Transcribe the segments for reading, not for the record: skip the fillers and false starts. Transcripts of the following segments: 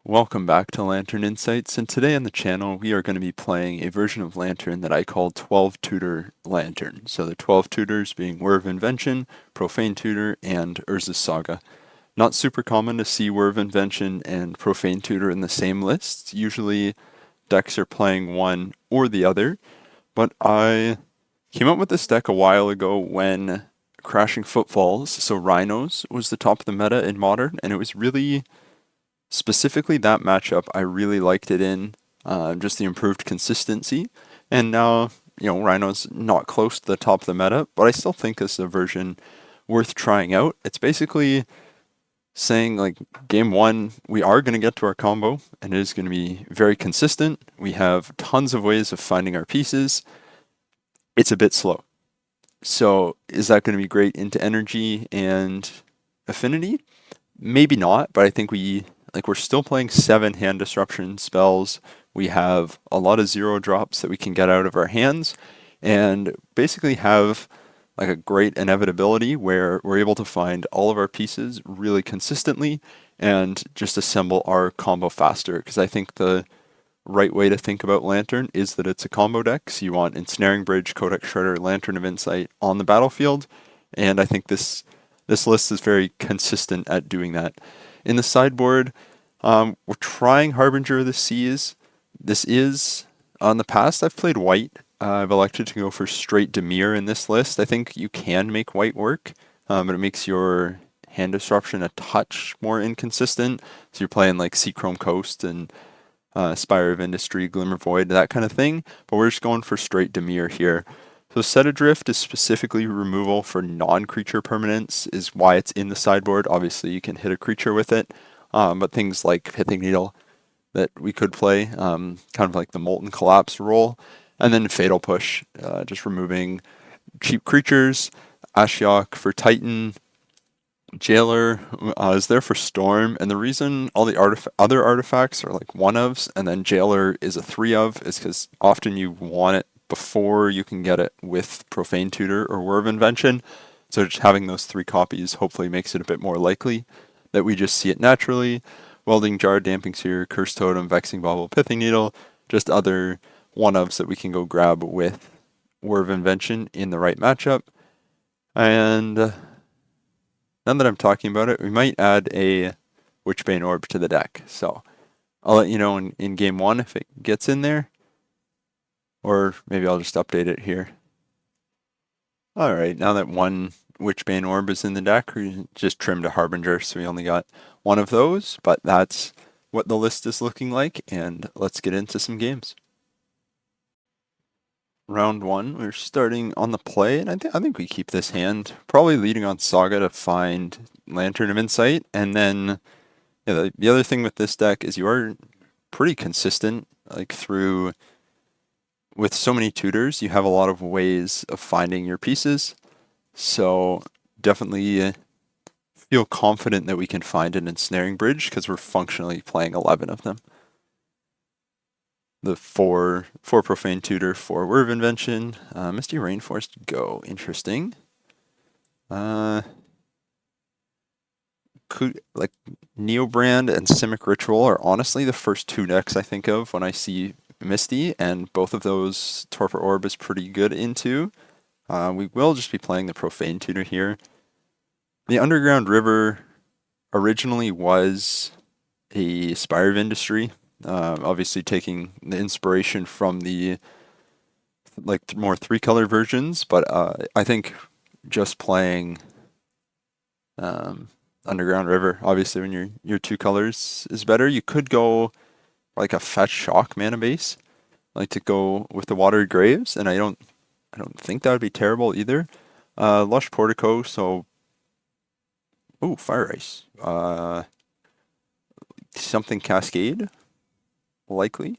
Welcome back to Lantern Insights, and today on the channel we are going to be playing a version of Lantern that I call 12 Tutor Lantern. So the 12 tutors being Whir of Invention, Profane Tutor, and Urza's Saga. Not super common to see Whir of Invention and Profane Tutor in the same list. Usually decks are playing one or the other, but I came up with this deck a while ago when Crashing Footfalls, so Rhinos, was the top of the meta in Modern, and it was really specifically that matchup, I really liked it in just the improved consistency. And now, Rhino's not close to the top of the meta, but I still think this is a version worth trying out. It's basically saying, like, game one, we are going to get to our combo, and it is going to be very consistent. We have tons of ways of finding our pieces. It's a bit slow. So, is that going to be great into energy and affinity? Maybe not, but I think we're still playing 7 hand disruption spells. We have a lot of 0 drops that we can get out of our hands, and basically have like a great inevitability where we're able to find all of our pieces really consistently and just assemble our combo faster. Because I think the right way to think about Lantern is that it's a combo deck. So you want Ensnaring Bridge, Codex Shredder, Lantern of Insight on the battlefield, and I think this list is very consistent at doing that. In the sideboard, we're trying Harbinger of the Seas. This is, on the past, I've played white. I've elected to go for straight Dimir in this list. I think you can make white work, but it makes your hand disruption a touch more inconsistent. So you're playing like Seachrome Coast and Spire of Industry, Glimmer Void, that kind of thing. But we're just going for straight Dimir here. So Set Adrift is specifically removal for non-creature permanents, is why it's in the sideboard. Obviously, you can hit a creature with it, but things like Pithing Needle that we could play, kind of like the Molten Collapse role, and then Fatal Push, just removing cheap creatures. Ashiok for Titan. Jailer is there for Storm, and the reason all the other artifacts are like one ofs, and then Jailer is a 3 of, is because often you want it before you can get it with Profane Tutor or Whir of Invention. So just having those 3 copies hopefully makes it a bit more likely that we just see it naturally. Welding Jar, Damping Sphere, Curse Totem, Vexing Bauble, Pithing Needle, just other one ofs that we can go grab with Whir of Invention in the right matchup. And now that I'm talking about it, we might add a Witchbane Orb to the deck. So I'll let you know in game 1 if it gets in there. Or maybe I'll just update it here. Alright, now that one Witchbane Orb is in the deck, we just trimmed a Harbinger, so we only got one of those. But that's what the list is looking like, and let's get into some games. Round 1, we're starting on the play, and I think we keep this hand, probably leading on Saga to find Lantern of Insight, and then the other thing with this deck is you are pretty consistent, like with so many tutors, you have a lot of ways of finding your pieces, so definitely feel confident that we can find an Ensnaring Bridge, because we're functionally playing 11 of them. The 4 Profane Tutor, 4 Whir of Invention, Misty Rainforest Go, interesting. Like Neobrand and Simic Ritual are honestly the first 2 decks I think of when I see Misty, and both of those Torpor Orb is pretty good into. We will just be playing the Profane Tutor here. The Underground River originally was a Spire of Industry, obviously taking the inspiration from the more 3-color versions, but I think just playing Underground River, obviously when your 2 colors is better. You could go like a Fetch Shock mana base, like to go with the Watered Graves, and I don't think that would be terrible either. Lush Portico, so Fire Ice. Something Cascade, likely.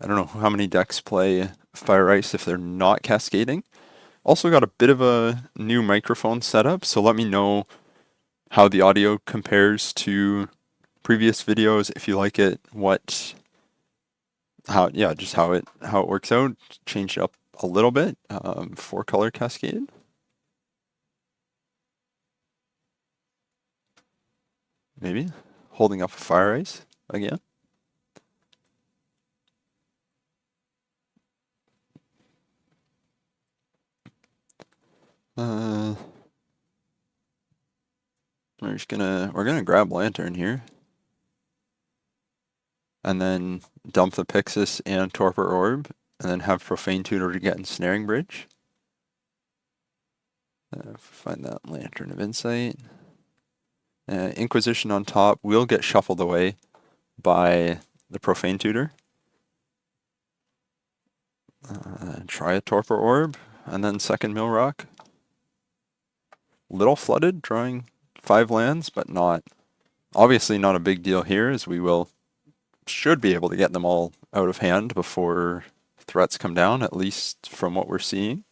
I don't know how many decks play Fire Ice if they're not cascading. Also got a bit of a new microphone setup, so let me know how the audio compares to previous videos, if you like it, how it works out. Change it up a little bit. 4-color cascade. Maybe. holding up a Fire Ice again. We're gonna grab Lantern here. And then dump the Pixis and Torpor Orb, and then have Profane Tutor to get Ensnaring Bridge. Find that Lantern of Insight. Inquisition on top will get shuffled away by the Profane Tutor. Try a Torpor Orb, and then second Mill Rock. Little flooded, drawing 5 lands, but obviously not a big deal here, as we should be able to get them all out of hand before threats come down, at least from what we're seeing.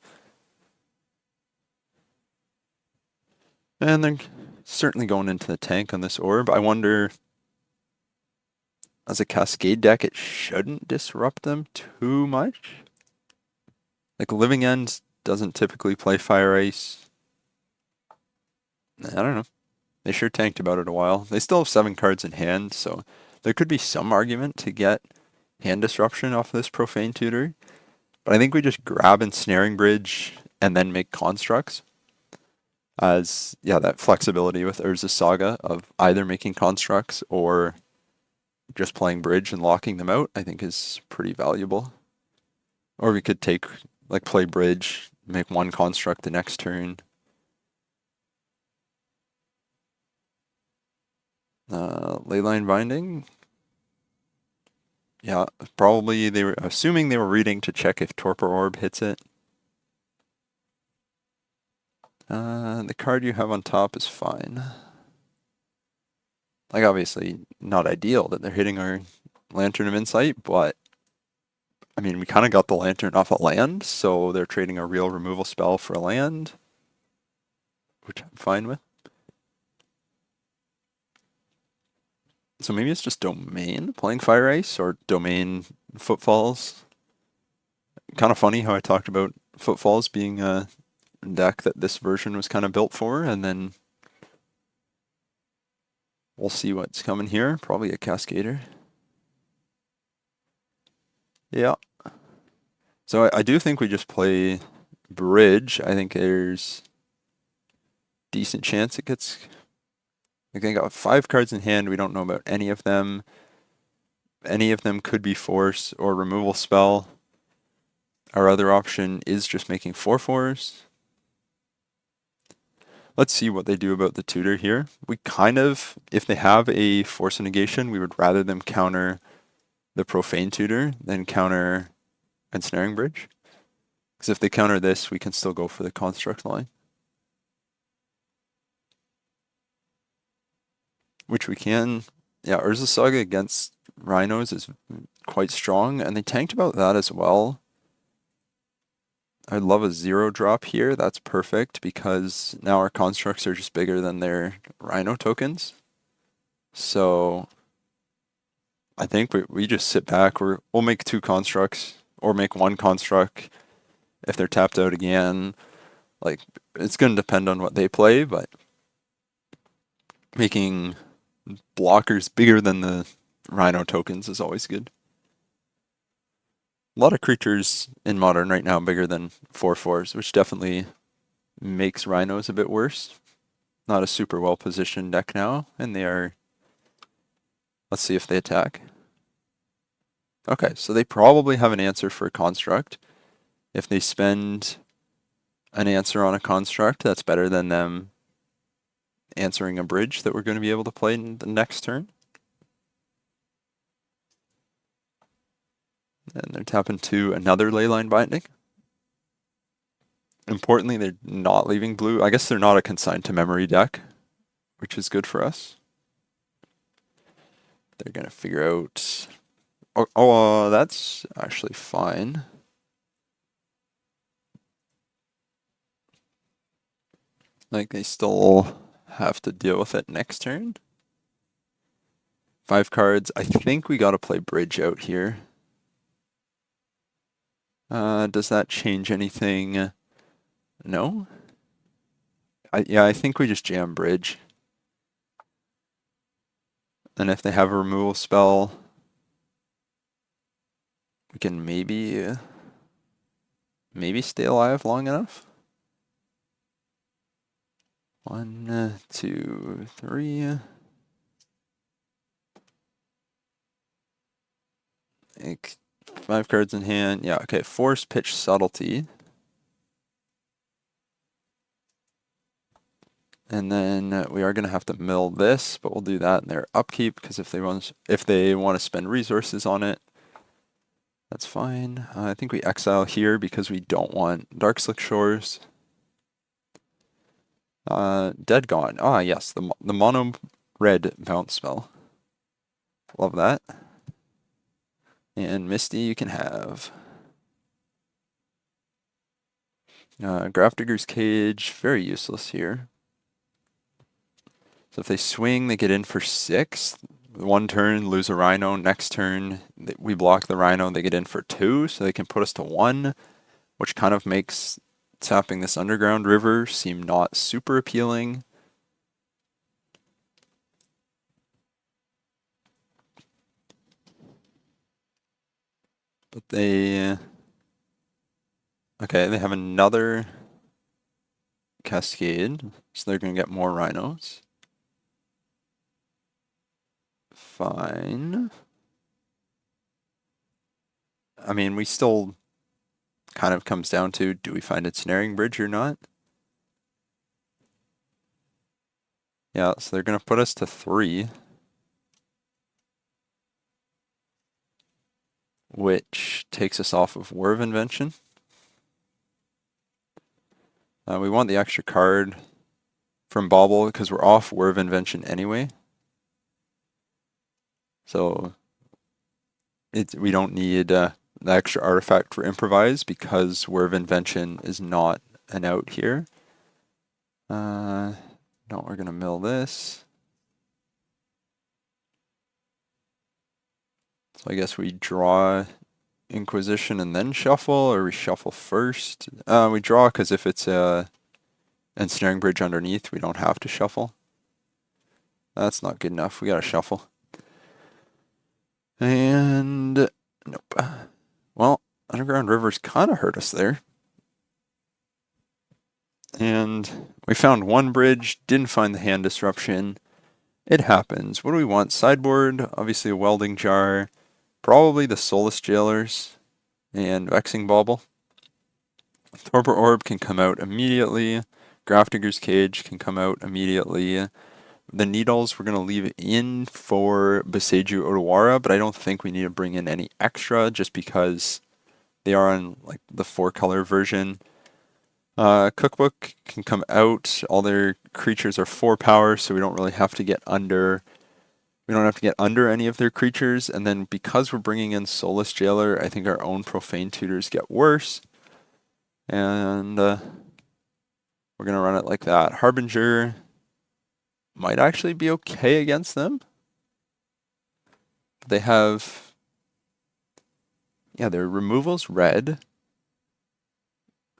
And they're certainly going into the tank on this orb. I wonder, as a Cascade deck, it shouldn't disrupt them too much. Like, Living End doesn't typically play Fire Ice. I don't know. They sure tanked about it a while. They still have 7 cards in hand, so there could be some argument to get hand disruption off this Profane Tutor. But I think we just grab Ensnaring Bridge and then make constructs. As, yeah, that flexibility with Urza's Saga of either making constructs or just playing bridge and locking them out, I think is pretty valuable. Or we could play bridge, make 1 construct the next turn. Leyline Binding. Yeah, probably they were assuming they were reading to check if Torpor Orb hits it. The card you have on top is fine. Like, obviously not ideal that they're hitting our Lantern of Insight, but I mean, we kind of got the Lantern off a land, so they're trading a real removal spell for a land, which I'm fine with. So maybe it's just Domain playing Fire Ice, or Domain Footfalls. Kind of funny how I talked about Footfalls being a deck that this version was kind of built for, and then we'll see what's coming here. Probably a Cascader. Yeah. So I do think we just play bridge. I think there's decent chance it gets... Like, they got 5 cards in hand. We don't know about any of them. Any of them could be force or removal spell. Our other option is just making 4/4s. Let's see what they do about the tutor here. We kind of, if they have a force of negation, we would rather them counter the Profane Tutor than counter Ensnaring Bridge. Because if they counter this, we can still go for the construct line. Which we can. Yeah, Urza's Saga against Rhinos is quite strong, and they tanked about that as well. I'd love a 0 drop here. That's perfect, because now our constructs are just bigger than their Rhino tokens. So I think we just sit back. We'll make 2 constructs, or make 1 construct if they're tapped out again. Like, it's going to depend on what they play, but making blockers bigger than the Rhino tokens is always good. A lot of creatures in Modern right now bigger than 4/4s, which definitely makes Rhinos a bit worse. Not a super well positioned deck now, and they are... Let's see if they attack. Okay, so they probably have an answer for a construct. If they spend an answer on a construct, that's better than them answering a bridge that we're going to be able to play in the next turn. And they're tapping to another Leyline Binding. Importantly, they're not leaving blue. I guess they're not a consigned to memory deck, which is good for us. They're going to figure out... Oh, that's actually fine. Like, they still have to deal with it next turn. 5 cards. I think we got to play bridge out here. Does that change anything? No? Yeah, I think we just jam bridge. And if they have a removal spell, we can maybe stay alive long enough. 1, 2, 3. Like 5 cards in hand. Yeah, okay. Force, Pitch, Subtlety. And then we are going to have to mill this, but we'll do that in their upkeep because if they want to spend resources on it, that's fine. I think we exile here because we don't want Darkslick Shores. Dead Gone. Ah, yes, the mono red bounce spell. Love that. And Misty you can have. Grafdigger's Cage, very useless here. So if they swing, they get in for 6. One turn, lose a Rhino. Next turn, we block the Rhino, they get in for 2, so they can put us to 1, which kind of makes tapping this Underground River seem not super appealing. But they... Okay, they have another Cascade, so they're going to get more Rhinos. Fine. I mean, we still kind of comes down to, do we find Ensnaring Bridge or not? Yeah, so they're going to put us to 3. Which takes us off of Whir of Invention. We want the extra card from Bauble because we're off Whir of Invention anyway. So we don't need the extra artifact for Improvise because Whir of Invention is not an out here. No, we're going to mill this. So I guess we draw Inquisition and then shuffle, or we shuffle first? We draw because if it's a Ensnaring Bridge underneath, we don't have to shuffle. That's not good enough. We gotta shuffle. And nope. Well, Underground Rivers kind of hurt us there. And we found one bridge, didn't find the hand disruption. It happens. What do we want? Sideboard, obviously a welding jar, probably the Soulless Jailers, and Vexing Bauble. Torpor Orb can come out immediately. Grafdigger's Cage can come out immediately. The Needles we're going to leave in for Boseiju Odawara, but I don't think we need to bring in any extra just because they are on like the 4-color version. Cookbook can come out. All their creatures are 4 power, so we don't really have to get under. We don't have to get under any of their creatures. And then because we're bringing in Soulless Jailer, I think our own Profane Tutors get worse. And we're going to run it like that. Harbinger might actually be okay against them. They have, yeah, their removal's red.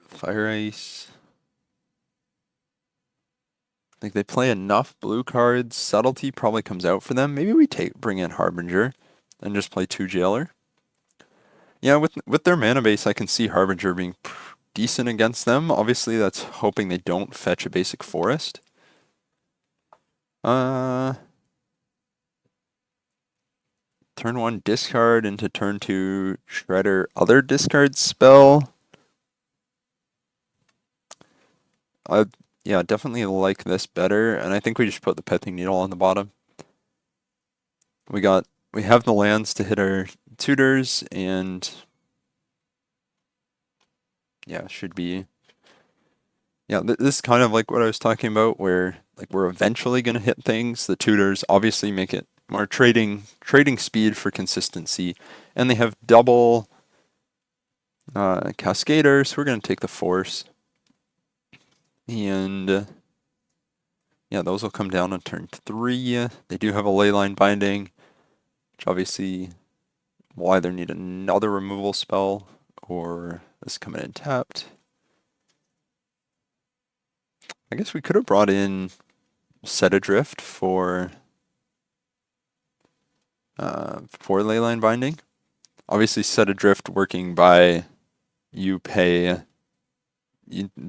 Fire Ice. I think they play enough blue cards. Subtlety probably comes out for them. Maybe we bring in Harbinger and just play 2 Jailer. Yeah, with their mana base, I can see Harbinger being decent against them. Obviously, that's hoping they don't fetch a basic forest. Turn 1 discard into turn 2 Shredder other discard spell. Yeah, definitely like this better, and I think we just put the Pithing Needle on the bottom. We have the lands to hit our tutors, and yeah, should be. Yeah, this is kind of like what I was talking about, where like we're eventually going to hit things. The tutors obviously make it more trading speed for consistency, and they have double Cascader, so we're going to take the Force. And yeah, those will come down on turn 3. They do have a Leyline Binding, which obviously will either need another removal spell or this coming in tapped. I guess we could have brought in Set Adrift for for Leyline Binding. Obviously, Set Adrift working by you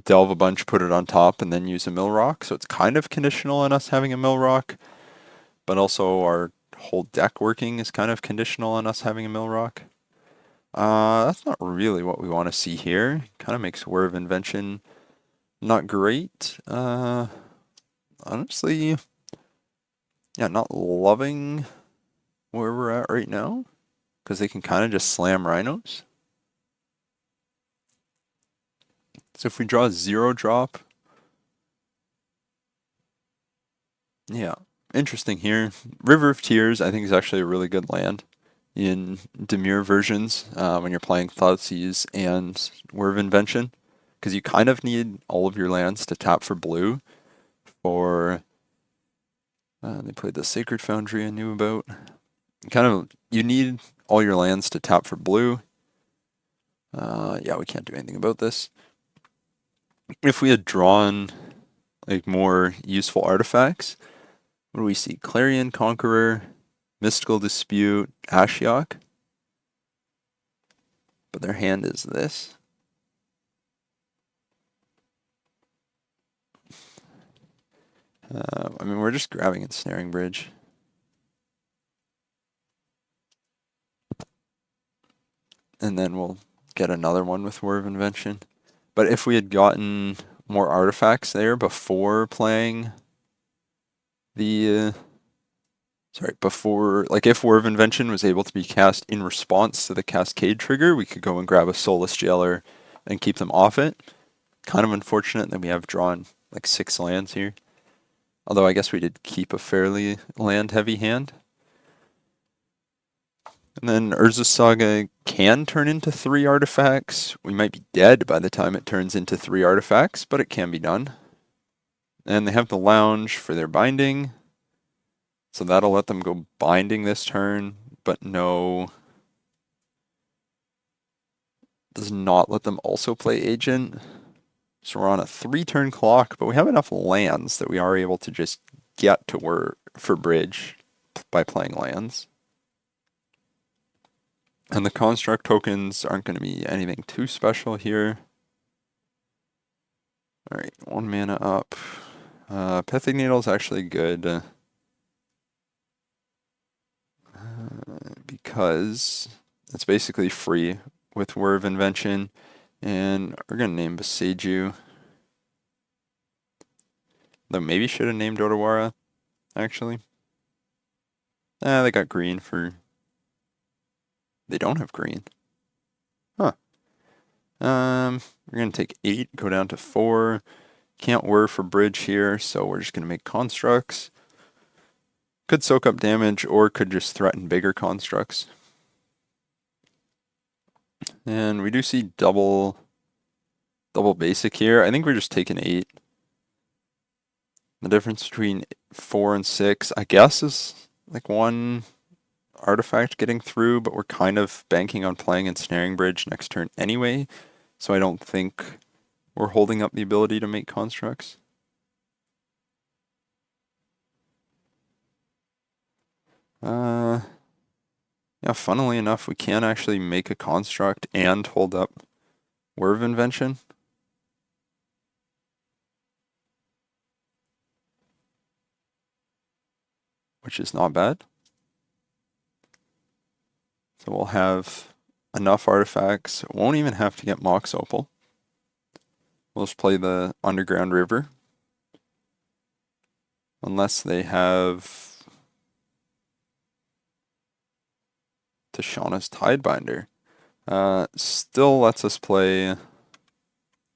delve a bunch, put it on top, and then use a mill rock. So it's kind of conditional on us having a mill rock, but also our whole deck working is kind of conditional on us having a mill rock. That's not really what we want to see here. Kind of makes Whir of Invention not great. Honestly, yeah, not loving where we're at right now, because they can kind of just slam Rhinos. So if we draw a 0-drop, yeah, interesting here. River of Tears, I think, is actually a really good land in Demure versions when you're playing Thoughtseize and Whir of Invention, because you kind of need all of your lands to tap for blue for. They played the Sacred Foundry I knew about. You need all your lands to tap for blue. Yeah, we can't do anything about this. If we had drawn like more useful artifacts, what do we see? Clarion Conqueror, Mystical Dispute, Ashiok. But their hand is this. I mean, we're just grabbing Ensnaring Bridge. And then we'll get another one with Whir of Invention. But if we had gotten more artifacts there before playing the... like if Whir of Invention was able to be cast in response to the Cascade trigger, we could go and grab a Soulless Jailer and keep them off it. Kind of unfortunate that we have drawn like 6 lands here. Although I guess we did keep a fairly land-heavy hand. And then Urza's Saga can turn into 3 artifacts. We might be dead by the time it turns into 3 artifacts, but it can be done. And they have the Lounge for their binding. So that'll let them go binding this turn, but no... does not let them also play Agent. So we're on a 3-turn clock, but we have enough lands that we are able to just get to Whir for bridge by playing lands. And the construct tokens aren't going to be anything too special here. Alright, 1 mana up. Pithing Needle is actually good. Because it's basically free with Whir of Invention. And we're going to name Boseiju. Though maybe should have named Odawara, actually. They got green for... They don't have green. Huh. We're going to take 8, go down to 4. Can't Whir for bridge here, so we're just going to make constructs. Could soak up damage, or could just threaten bigger constructs. And we do see double basic here. I think we're just taking 8. The difference between 4 and 6, I guess, is like 1 artifact getting through, but we're kind of banking on playing Ensnaring Bridge next turn anyway, so I don't think we're holding up the ability to make constructs. Yeah, funnily enough, we can actually make a construct and hold up Whir of Invention. Which is not bad. So we'll have enough artifacts. Won't even have to get Mox Opal. We'll just play the Underground River. Unless they have Tashana's Tidebinder. Still lets us play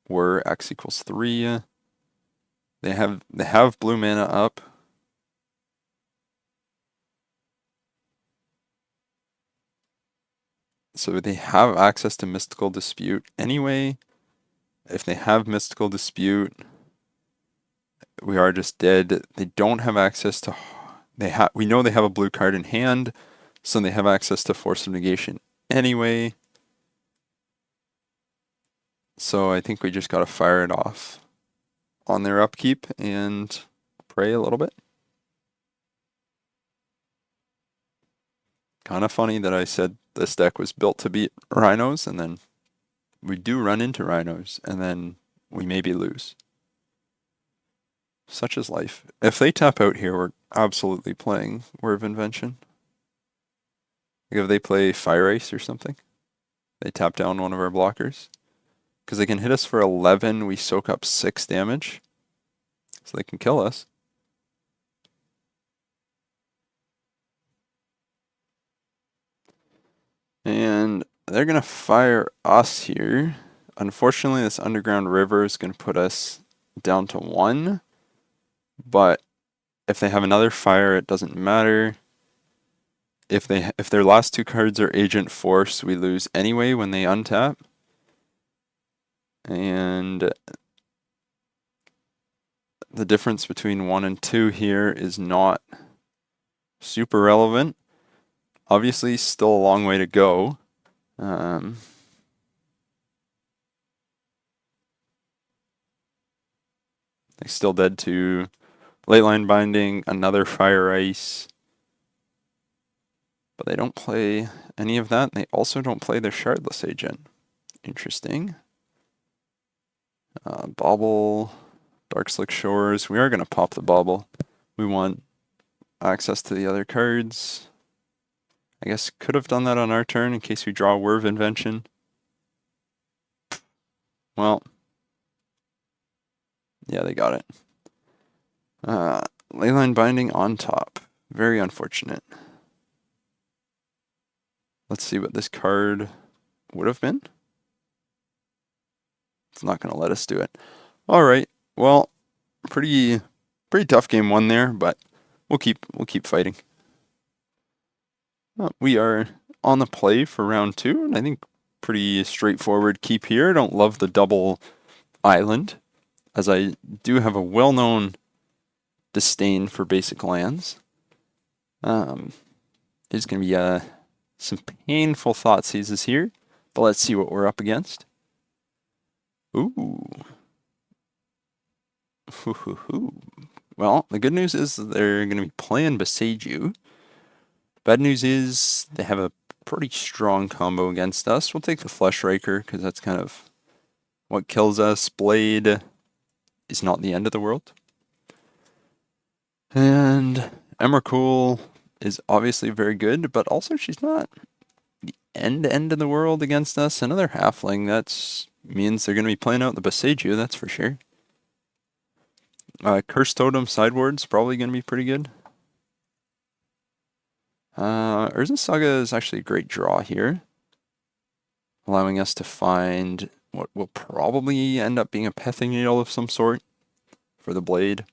Whir X equals 3. They have blue mana up. So they have access to Mystical Dispute anyway. If they have Mystical Dispute, we are just dead. They don't have access to... We know they have a blue card in hand, so they have access to Force of Negation anyway. So I think we just gotta fire it off on their upkeep and pray a little bit. Kind of funny that I said this deck was built to beat Rhinos, and then we do run into Rhinos, and then we maybe lose. Such is life. If they tap out here, we're absolutely playing Whir of Invention. Like if they play Fire Ice or something, they tap down one of our blockers. Because they can hit us for 11, we soak up 6 damage. So they can kill us. And they're going to fire us here. Unfortunately, this underground river is going to put us down to 1. But if they have another fire, it doesn't matter. If their last 2 cards are Agent Force, we lose anyway when they untap. And the difference between 1 and 2 here is not super relevant. Obviously, still a long way to go. They're still dead to Late Line Binding, another Fire Ice. But they don't play any of that. And they also don't play their Shardless Agent. Interesting. Bauble, Darkslick Shores. We are going to pop the Bauble. We want access to the other cards. I guess could have done that on our turn in case we draw a Whir of Invention. Well, yeah, they got it. Leyline Binding on top. Very unfortunate. Let's see what this card would have been. It's not going to let us do it. All right. Well, pretty tough game 1 there, but we'll keep fighting. We are on the play for round 2, and I think pretty straightforward keep here. I don't love the double island, as I do have a well-known disdain for basic lands. There's going to be some painful thought seizes here, but let's see what we're up against. Ooh. Well, the good news is that they're going to be playing Beside You. Bad news is they have a pretty strong combo against us. We'll take the Flesh Raker because that's kind of what kills us. Blade is not the end of the world. And Emrakul is obviously very good, but also she's not the end of the world against us. Another halfling, that means they're going to be playing out the Beside You, that's for sure. Curse Totem sideboard's probably going to be pretty good. Urza Saga is actually a great draw here, allowing us to find what will probably end up being a Pething Needle of some sort for the blade.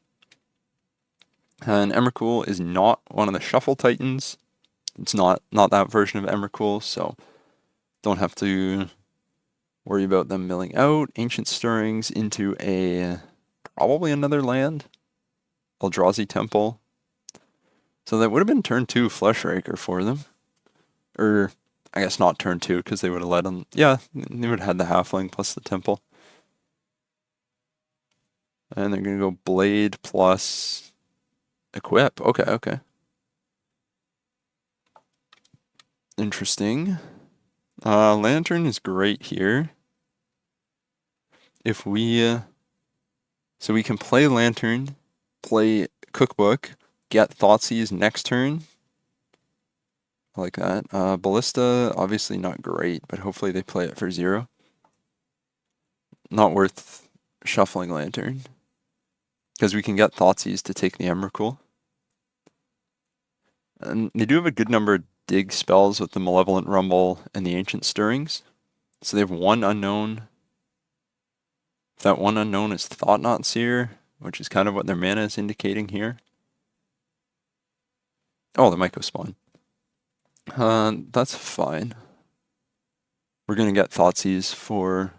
And Emrakul is not one of the Shuffle Titans. It's not that version of Emrakul, so don't have to worry about them milling out. Ancient Stirrings into probably another land. Eldrazi Temple. So that would have been turn 2 Flesh Raker for them. Or, I guess not turn 2, because they would have let them... Yeah, they would have had the Halfling plus the Temple. And they're going to go Blade plus Equip. Okay. Interesting. Lantern is great here. If we... So we can play Lantern, play Cookbook, get Thoughtseize next turn. I like that. Ballista, obviously not great, but hopefully they play it for 0. Not worth shuffling Lantern, because we can get Thoughtseize to take the Emrakul. And they do have a good number of dig spells with the Malevolent Rumble and the Ancient Stirrings. So they have 1 unknown. If that 1 unknown is Thought-Knot Seer, which is kind of what their mana is indicating here. Oh, they might go spawn. That's fine. We're going to get Thoughtseize for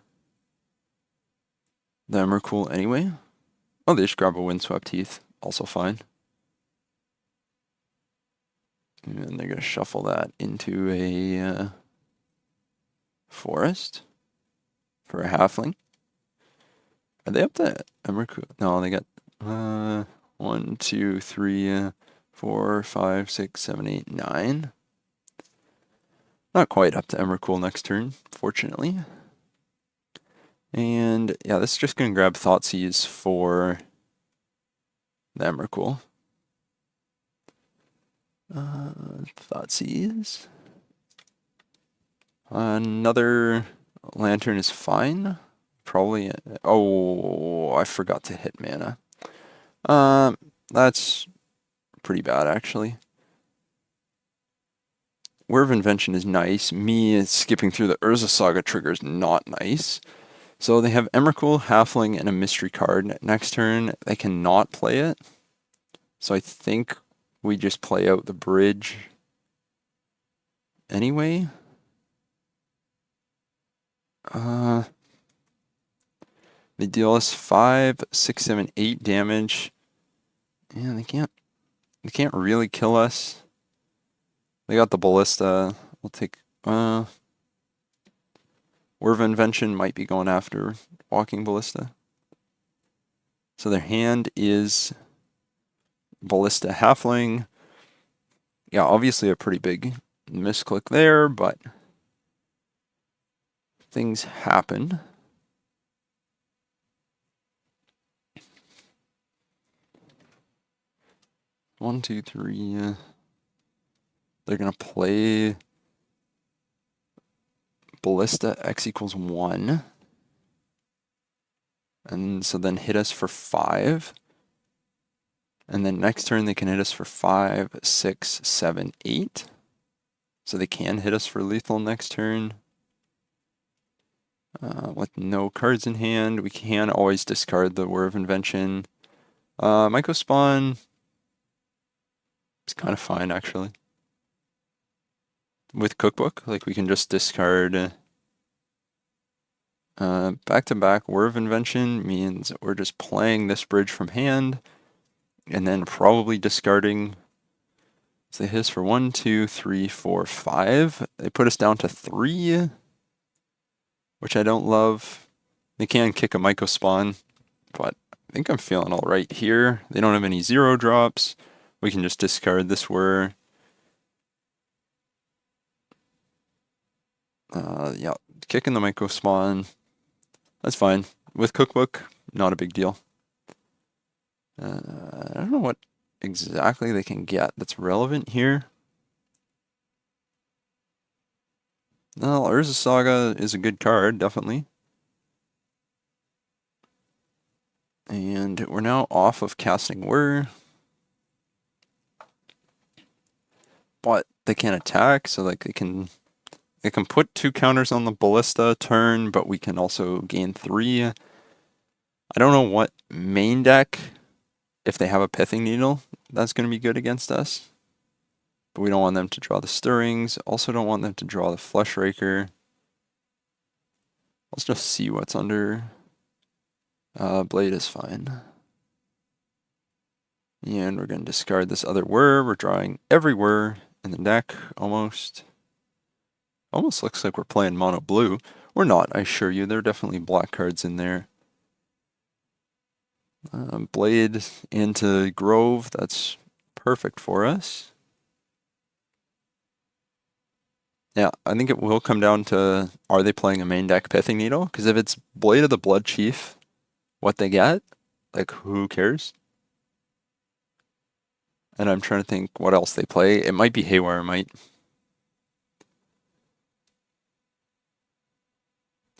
the Emrakul anyway. Oh, they just grab a Windswept Heath. Also fine. And they're going to shuffle that into a forest for a halfling. Are they up to Emrakul? No, they got 1, 2, 3, 4, 5, 6, 7, 8, 9. Not quite up to Emrakul next turn, fortunately. And yeah, this is just going to grab Thoughtseize for the Emrakul. Thoughtseize. Another Lantern is fine. Probably. Oh, I forgot to hit mana. That's pretty bad, actually. Whir of Invention is nice. Me skipping through the Urza Saga trigger is not nice. So they have Emrakul, Halfling, and a mystery card. Next turn, they cannot play it. So I think we just play out the bridge anyway. They deal us 5, 6, 7, 8 damage. Yeah, they can't really kill us. They got the Ballista. We'll take Whir of Invention might be going after Walking Ballista. So their hand is Ballista Halfling. Yeah, obviously a pretty big misclick there, but things happen. One, two, three. They're gonna play Ballista X equals 1. And so then hit us for 5. And then next turn they can hit us for 5, 6, 7, 8. So they can hit us for lethal next turn. With no cards in hand, we can always discard the Whir of Invention. Myco Spawn is kind of fine, actually. With Cookbook, like we can just discard back-to-back Whir of Invention means we're just playing this bridge from hand and then probably discarding. So they hit us for 1, 2, 3, 4, 5. They put us down to 3, which I don't love. They can kick a Myco Spawn, but I think I'm feeling all right here. They don't have any 0 drops. We can just discard this Whir. Yeah, kicking the Myco Spawn. That's fine. With Cookbook, not a big deal. I don't know what exactly they can get that's relevant here. Well, Urza Saga is a good card, definitely. And we're now off of casting Whir. But they can't attack, so like they can put 2 counters on the Ballista turn, but we can also gain 3. I don't know what main deck, if they have a Pithing Needle, that's going to be good against us. But we don't want them to draw the Stirrings. Also don't want them to draw the Flesh Raker. Let's just see what's under. Blade is fine. And we're going to discard this other Whir. We're drawing every Whir in the deck, almost. Almost looks like we're playing mono blue. We're not, I assure you. There are definitely black cards in there. Blade into Grove, that's perfect for us. Yeah, I think it will come down to, are they playing a main deck Pithing Needle? Because if it's Blade of the Blood Chief, what they get, like, who cares? And I'm trying to think what else they play. It might be Haywire Might,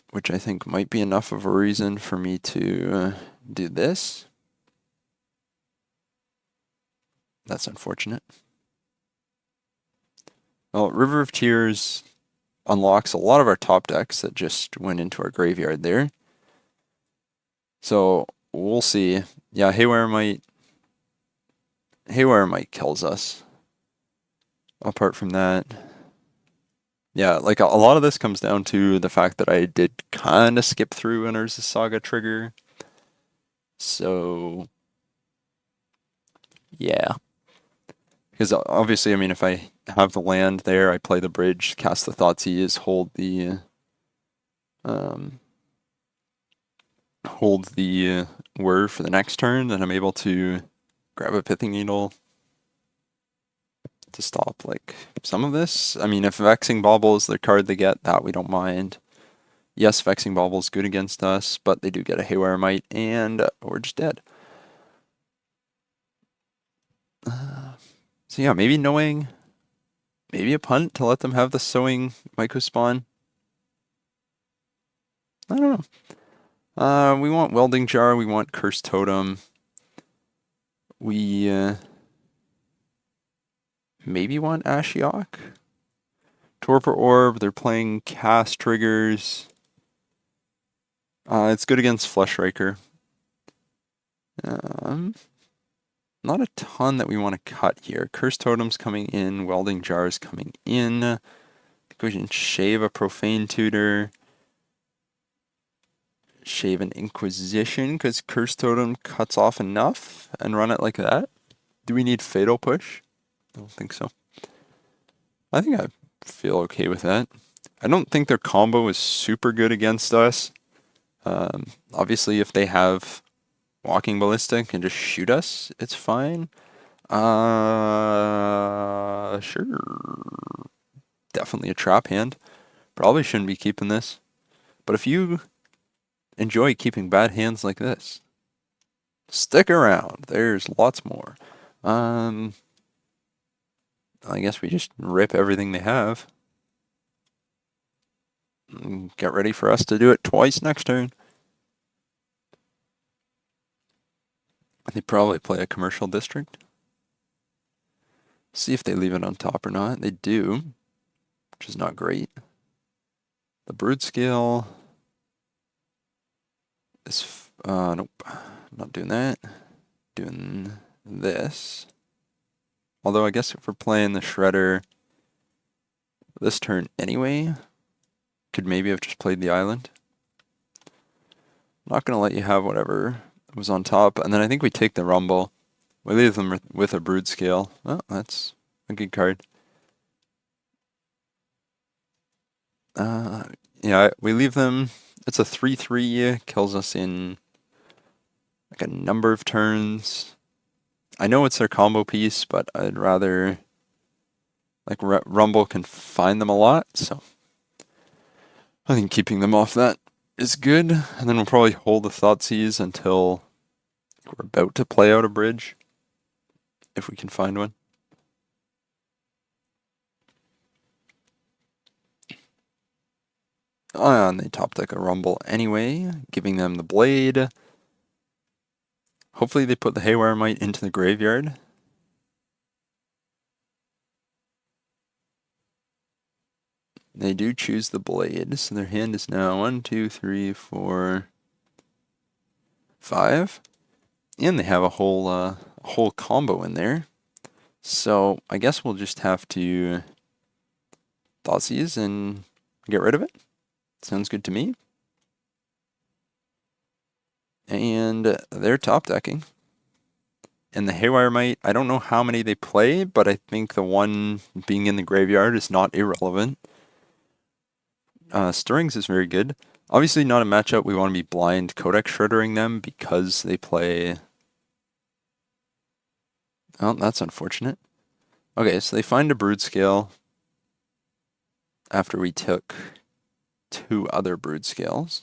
which I think might be enough of a reason for me to do this. That's unfortunate. Well, River of Tears unlocks a lot of our top decks that just went into our graveyard there. So we'll see. Yeah, Haywire Might kills us. Apart from that, yeah, like a lot of this comes down to the fact that I did kind of skip through an Urza Saga trigger. So yeah. Because obviously, I mean, if I have the land there, I play the bridge, cast the Thoughtseize, hold the Whir for the next turn, then I'm able to grab a Pithing Needle, to stop like some of this. I mean, if Vexing Bauble is the card they get, that we don't mind. Yes, Vexing Bauble is good against us, but they do get a Haywire Mite, and we're just dead. So yeah, maybe knowing, maybe a punt to let them have the sowing Myco spawn. I don't know. We want Welding Jar, we want Cursed Totem. We maybe want Ashiok. Torpor Orb, they're playing cast triggers. It's good against Fleshraker. Not a ton that we want to cut here. Cursed Totem's coming in, Welding Jar's coming in. I think we can shave a Profane Tutor. Shave an Inquisition, because Cursed Totem cuts off enough, and run it like that. Do we need Fatal Push? I don't think so. I think I feel okay with that. I don't think their combo is super good against us. Obviously, if they have Walking Ballistic and just shoot us, it's fine. Sure. Definitely a trap hand. Probably shouldn't be keeping this. But if you enjoy keeping bad hands like this, stick around. There's lots more. I guess we just rip everything they have. Get ready for us to do it twice next turn. They probably play a commercial district. See if they leave it on top or not. They do, which is not great. The Broodscale is, nope, not doing that. Doing this. Although I guess if we're playing the Shredder this turn anyway, could maybe have just played the island. Not gonna let you have whatever was on top, and then I think we take the Rumble. We leave them with a Broodscale. Oh, that's a good card. Yeah, we leave them. It's a 3/3, kills us in like a number of turns. I know it's their combo piece, but I'd rather like Rumble can find them a lot, so I think keeping them off that is good. And then we'll probably hold the Thoughtseize until we're about to play out a bridge, if we can find one. And they top deck a Rumble anyway, giving them the Blade. Hopefully they put the Haywire Mite into the graveyard. They do choose the Blade, so their hand is now 1, 2, 3, 4, 5. And they have a whole combo in there. So I guess we'll just have to Thoughtseize and get rid of it. Sounds good to me. And they're top decking. And the Haywire Mite, I don't know how many they play, but I think the one being in the graveyard is not irrelevant. Stirrings is very good. Obviously not a matchup we want to be blind Codex Shreddering them because they play... Oh, that's unfortunate. Okay, so they find a Broodscale after we took 2 other Broodscales.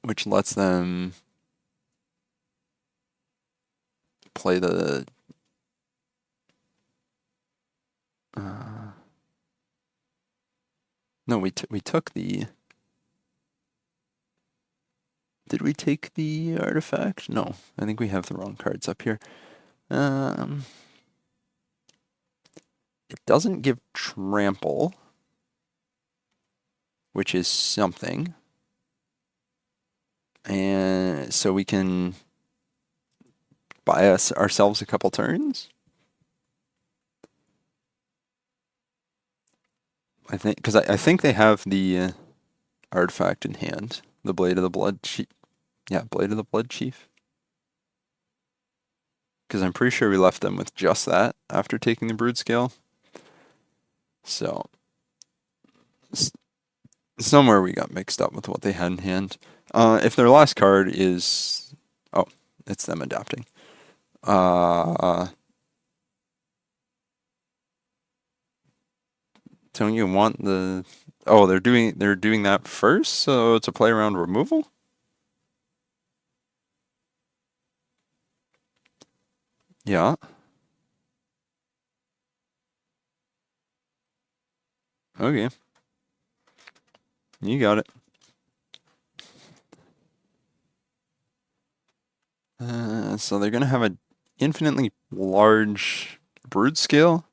Which lets them play the... No, we took the... Did we take the artifact? No, I think we have the wrong cards up here. It doesn't give trample, which is something. And so we can buy ourselves a couple turns. I think, because I think they have the artifact in hand, the Blade of the Blood Chief. Yeah, Blade of the Blood Chief. Because I'm pretty sure we left them with just that after taking the Broodscale. So somewhere we got mixed up with what they had in hand. If their last card is... Oh, it's them adapting. Uh, don't you want the... Oh, they're doing that first, so to play around removal? Yeah. Okay. You got it. So they're gonna have an infinitely large Broodscale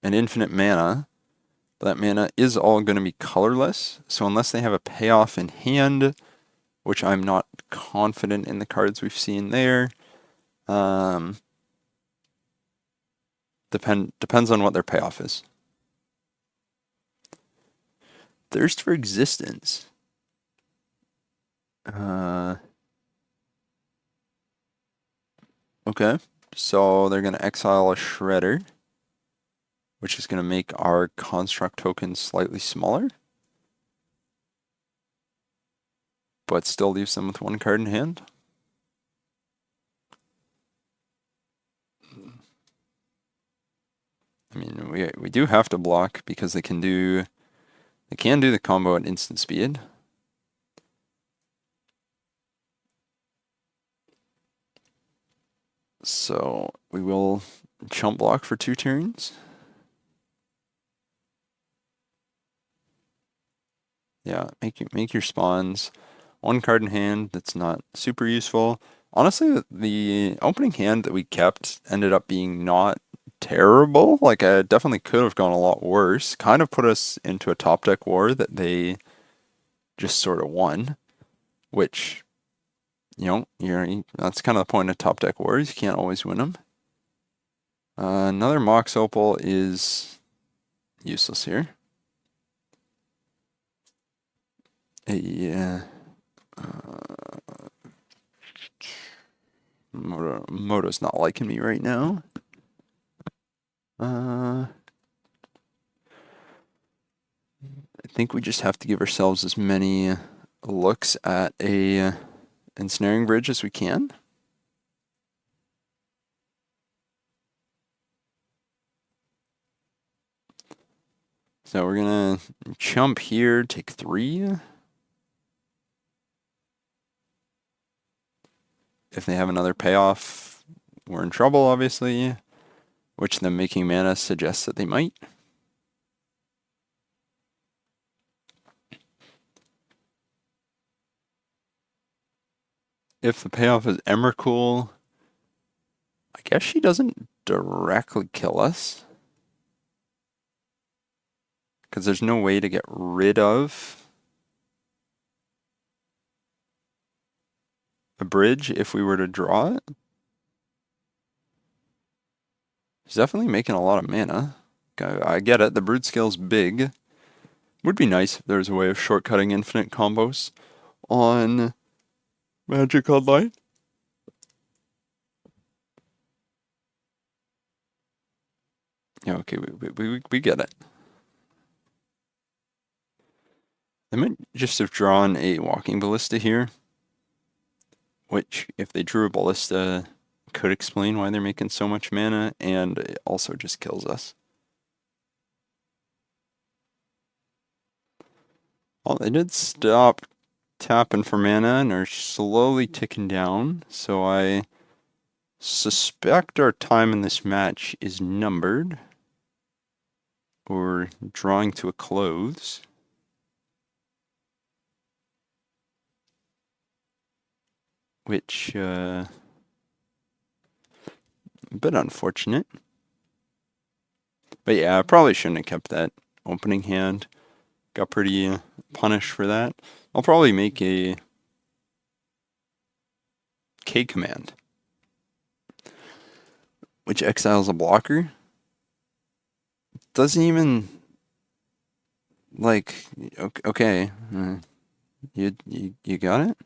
and infinite mana. That mana is all gonna be colorless, so unless they have a payoff in hand, which I'm not confident in the cards we've seen there, um, depends on what their payoff is. Thirst for Existence. Uh, okay. So they're gonna exile a Shredder, which is gonna make our construct token slightly smaller, but still leaves them with one card in hand. I mean, we do have to block because they can do the combo at instant speed. So we will chump block for 2 turns. Yeah, make your spawns. One card in hand that's not super useful. Honestly, the opening hand that we kept ended up being not terrible. Like, I definitely could have gone a lot worse. Kind of put us into a top deck war that they just sort of won, which, that's kind of the point of top deck wars. You can't always win them. Another Mox Opal is useless here. Yeah. Moto's not liking me right now. I think we just have to give ourselves as many looks at a ensnaring bridge as we can. So we're gonna chump here, take 3. If they have another payoff, we're in trouble, obviously, which them making mana suggests that they might. If the payoff is Emrakul, I guess she doesn't directly kill us, because there's no way to get rid of a bridge if we were to draw it. He's definitely making a lot of mana. I get it, the Broodscale's big. Would be nice if there was a way of shortcutting infinite combos on Magic Online. Yeah, okay, we get it. They might just have drawn a Walking Ballista here, which, if they drew a Ballista, could explain why they're making so much mana, and it also just kills us. Well, they did stop tapping for mana and are slowly ticking down, so I suspect our time in this match is numbered, or drawing to a close. Which, a bit unfortunate. But yeah, I probably shouldn't have kept that opening hand. Got pretty punished for that. I'll probably make a K command, which exiles a blocker. Doesn't even, like, okay, you got it?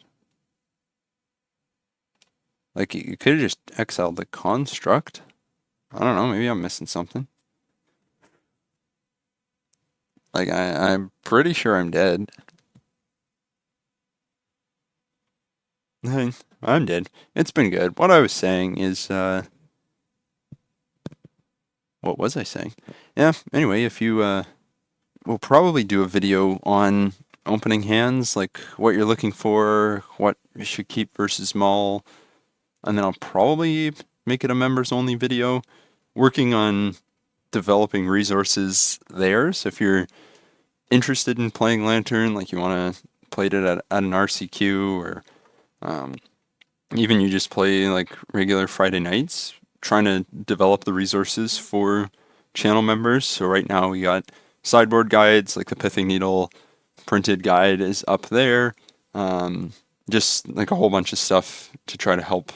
Like, you could have just exiled the construct. I don't know, maybe I'm missing something. Like, I'm pretty sure I'm dead. I'm dead. It's been good. What I was saying is, what was I saying? Yeah, anyway, if you, we'll probably do a video on opening hands, like what you're looking for, what you should keep versus mall, and then I'll probably make it a members only video, working on developing resources there. So if you're interested in playing Lantern, like you want to play it at an RCQ, or even you just play like regular Friday nights, trying to develop the resources for channel members. So right now we got sideboard guides, like the Pithing Needle printed guide is up there. Just like a whole bunch of stuff to try to help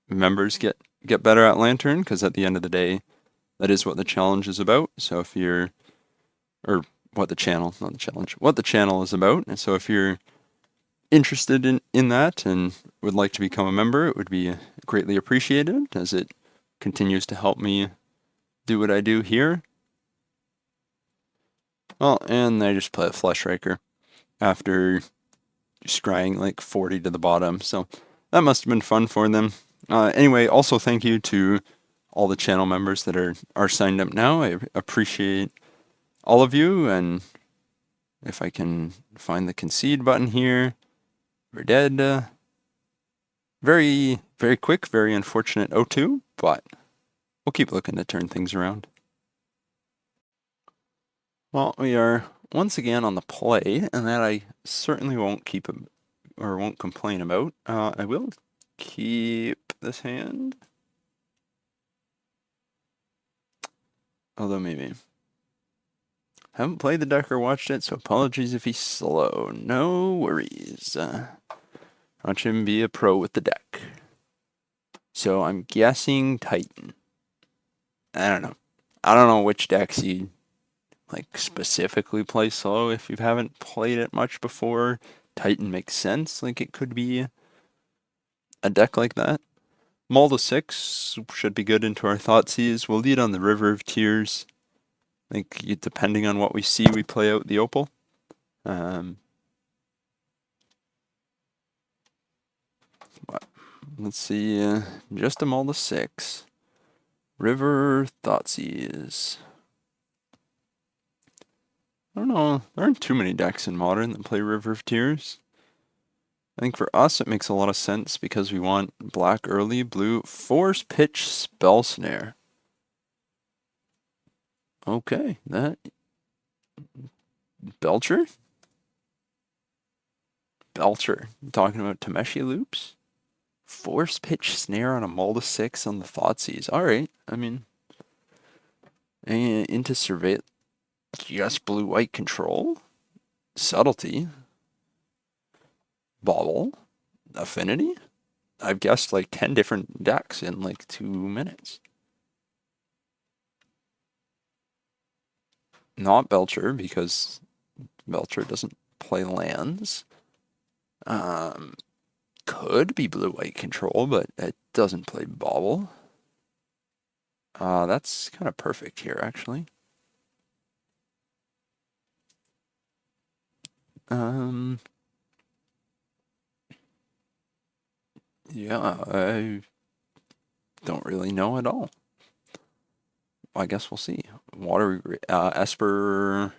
members get better at Lantern, because at the end of the day, that is what the challenge is about. So if you're, or what the channel, not the challenge, what the channel is about. And so if you're interested in that and would like to become a member, it would be greatly appreciated, as it continues to help me do what I do here. Well, and I just play a Flesh Raker after scrying like 40 to the bottom, so that must have been fun for them. Anyway, also thank you to all the channel members that are signed up now. I appreciate all of you, and if I can find the concede button here, we're dead. Very, very quick, very unfortunate 0-2, but we'll keep looking to turn things around. Well, we are once again on the play, and that I certainly won't keep or won't complain about. I will keep this hand, although maybe. Haven't played the deck or watched it, so apologies if he's slow. No worries. Watch him be a pro with the deck. So I'm guessing Titan. I don't know. I don't know which decks he like specifically play slow. If you haven't played it much before, Titan makes sense. Like it could be a deck like that. Maul to 6 should be good into our Thoughtseize. We'll lead on the River of Tears. Like depending on what we see, we play out the Opal. Let's see, just a Maul to 6. River Thoughtseize. I don't know, there aren't too many decks in Modern that play River of Tears. I think for us it makes a lot of sense because we want black early, blue, Force Pitch Spell Snare. Okay, that... Belcher? Belcher. Talking about Tameshi loops? Force Pitch Snare on a Maul to 6 on the Thoughtseize. Alright, I mean... into Survey... Just blue-white control? Subtlety? Bobble? Affinity? I've guessed like 10 different decks in like 2 minutes. Not Belcher, because Belcher doesn't play lands. Could be blue-white control, but it doesn't play Bobble. That's kind of perfect here, actually. Yeah, I don't really know at all. I guess we'll see. Esper...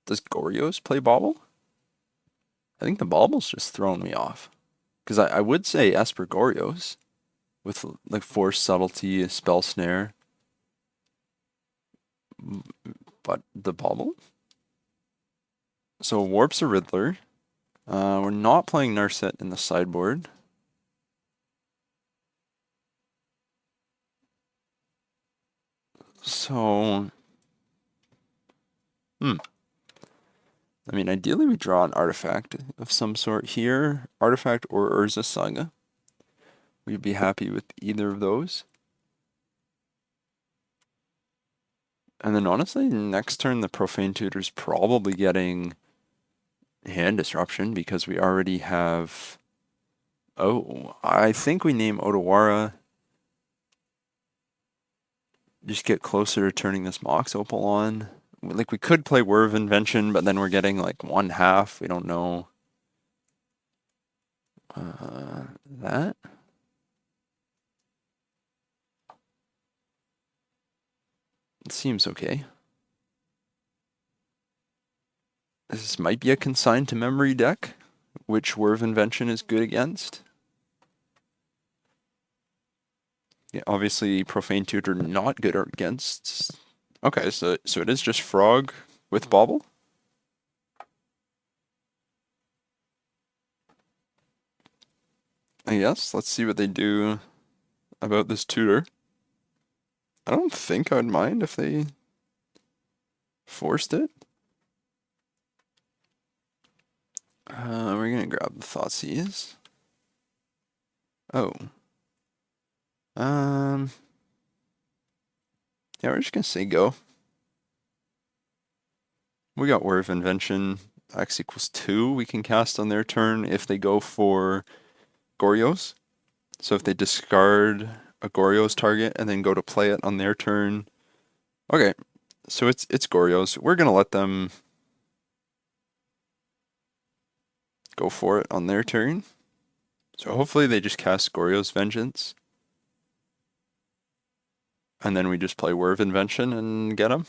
Does Goryos play Bobble? I think the Bobble's just throwing me off. Because I would say Esper Goryos with like Force Subtlety, Spell Snare. But the Bobble? So Warp's a Riddler. We're not playing Narset in the sideboard. So... I mean, ideally we draw an artifact of some sort here. Artifact or Urza Saga. We'd be happy with either of those. And then honestly, next turn the Profane Tutor's probably getting hand disruption because we already have... Oh, I think we name Otawara. Just get closer to turning this Mox Opal on. Like, we could play Whir of Invention, but then we're getting, like, 1/2. We don't know. That. It seems okay. This might be a consigned to memory deck, which Whir of Invention is good against. Yeah, obviously Profane Tutor not good against. Okay, so it is just Frog with Bobble? I guess. Let's see what they do about this tutor. I don't think I would mind if they forced it. We're gonna grab the Thoughtseize. Oh. Yeah, we're just gonna say go. We got Whir of Invention. X equals 2 we can cast on their turn if they go for Goryos. So if they discard a Goryo's target and then go to play it on their turn. Okay, so it's Goryo's. We're gonna let them go for it on their turn. So hopefully they just cast Goryo's Vengeance. And then we just play Whir of Invention and get them.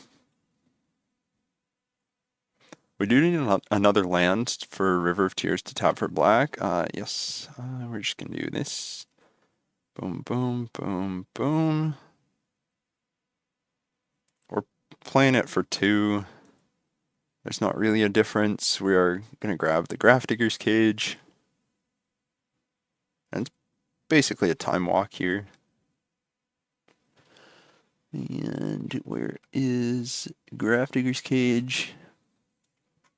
We do need another land for River of Tears to tap for black. Yes, we're just gonna do this. Boom, boom, boom, boom. We're playing it for 2. There's not really a difference. We are gonna grab the Grafdigger's Cage. And it's basically a time walk here. And where is Grafdigger's Cage?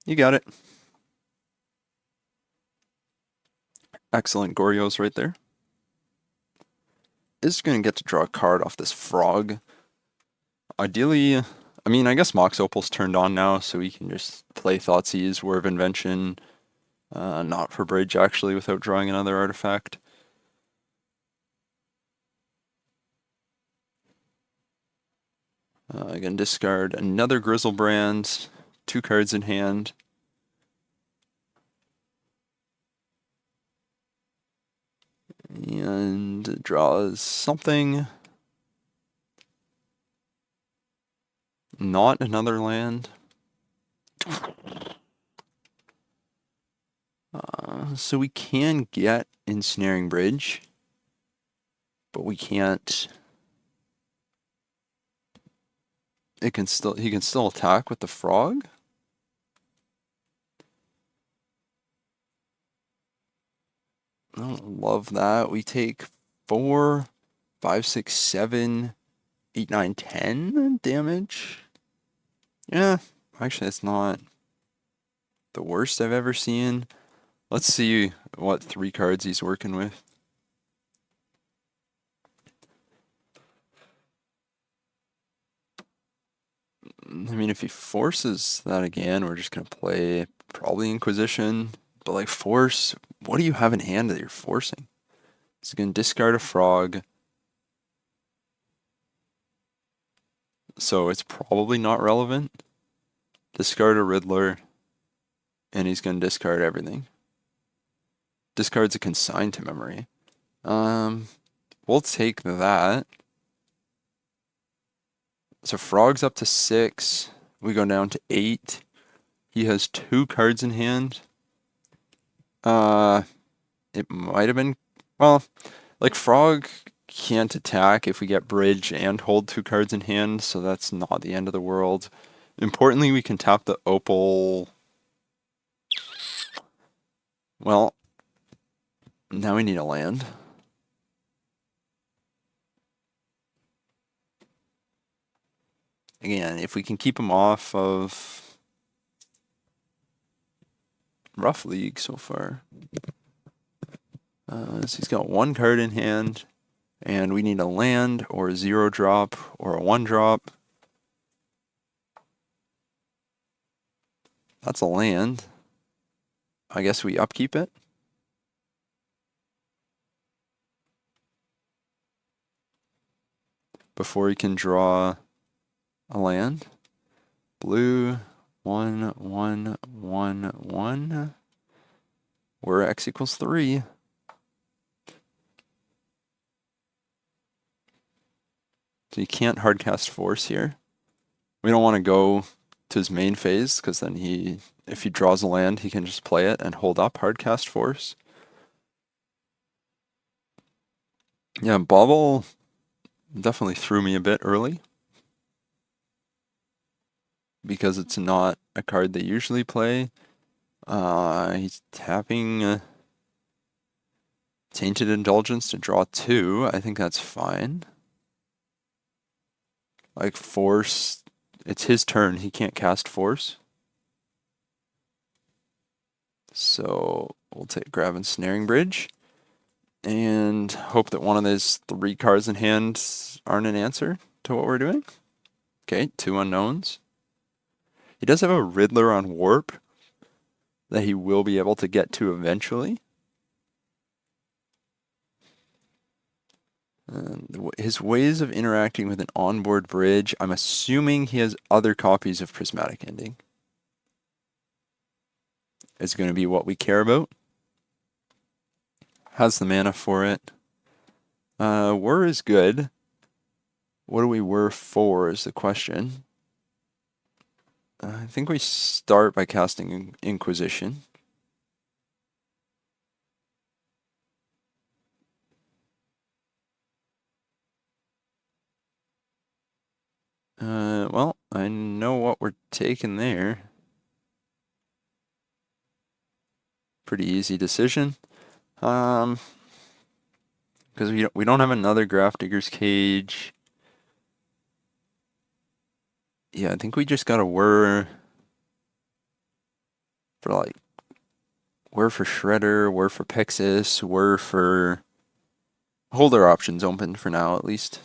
You got it. Excellent Goryos right there. Is going to get to draw a card off this Frog. Ideally, I mean, I guess Mox Opal's turned on now, so we can just play Thoughtseize, Whir of Invention. Not for Bridge, actually, without drawing another artifact. I can discard another Grizzlebrand, 2 cards in hand. And draws something. Not another land. So we can get Ensnaring Bridge, but we can't. He can still attack with the Frog. I don't love that. We take 4, 5, 6, 7, 8, 9, 10 damage. Yeah, actually, it's not the worst I've ever seen. Let's see what 3 cards he's working with. I mean, if he forces that again, we're just going to play probably Inquisition. But like force, what do you have in hand that you're forcing? He's going to discard a Frog. So it's probably not relevant. Discard a Riddler. And he's going to discard everything. Discards a consign to memory. We'll take that. So Frog's up to 6. We go down to 8. He has 2 cards in hand. It might have been, well, like Frog can't attack if we get Bridge and hold 2 cards in hand, so that's not the end of the world. Importantly, we can tap the Opal. Well, now we need a land. Again, if we can keep him off of Rough League so far. So he's got 1 card in hand, and we need a land or a 0-drop or a 1-drop. That's a land. I guess we upkeep it. Before he can draw a land. Blue, 1, 1, 1, 1. Where X equals 3. So you can't hardcast Force here. We don't want to go to his main phase, because then if he draws a land, he can just play it and hold up hardcast Force. Yeah, Bobble definitely threw me a bit early, because it's not a card they usually play. He's tapping Tainted Indulgence to draw 2. I think that's fine. Like Force, it's his turn. He can't cast Force. So we'll take Grab and Snaring Bridge and hope that one of those 3 cards in hand aren't an answer to what we're doing. Okay, 2 unknowns. He does have a Riddler on Warp that he will be able to get to eventually. And his ways of interacting with an onboard bridge, I'm assuming he has other copies of Prismatic Ending, is going to be what we care about. Has the mana for it. Whir is good. What do we Whir for is the question. I think we start by casting Inquisition. Well, I know what we're taking there. Pretty easy decision. Because we don't have another Grafdigger's Cage. Yeah, I think we just gotta Whir for like Whir for Shredder, Whir for Pexis, Whir for hold our options open for now at least.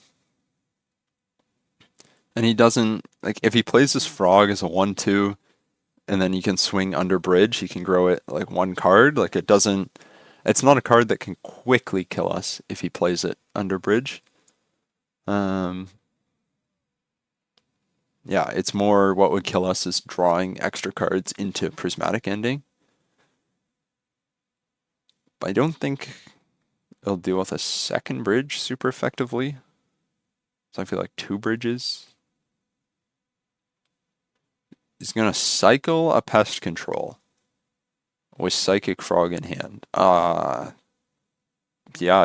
And he doesn't, like, if he plays this Frog as a 1/2 and then he can swing under bridge, he can grow it like 1 card. Like, it's not a card that can quickly kill us if he plays it under bridge. Yeah, it's more what would kill us is drawing extra cards into Prismatic Ending. But I don't think it'll deal with a second bridge super effectively. So I feel like 2 bridges. He's going to cycle a Pest Control with Psychic Frog in hand. Yeah,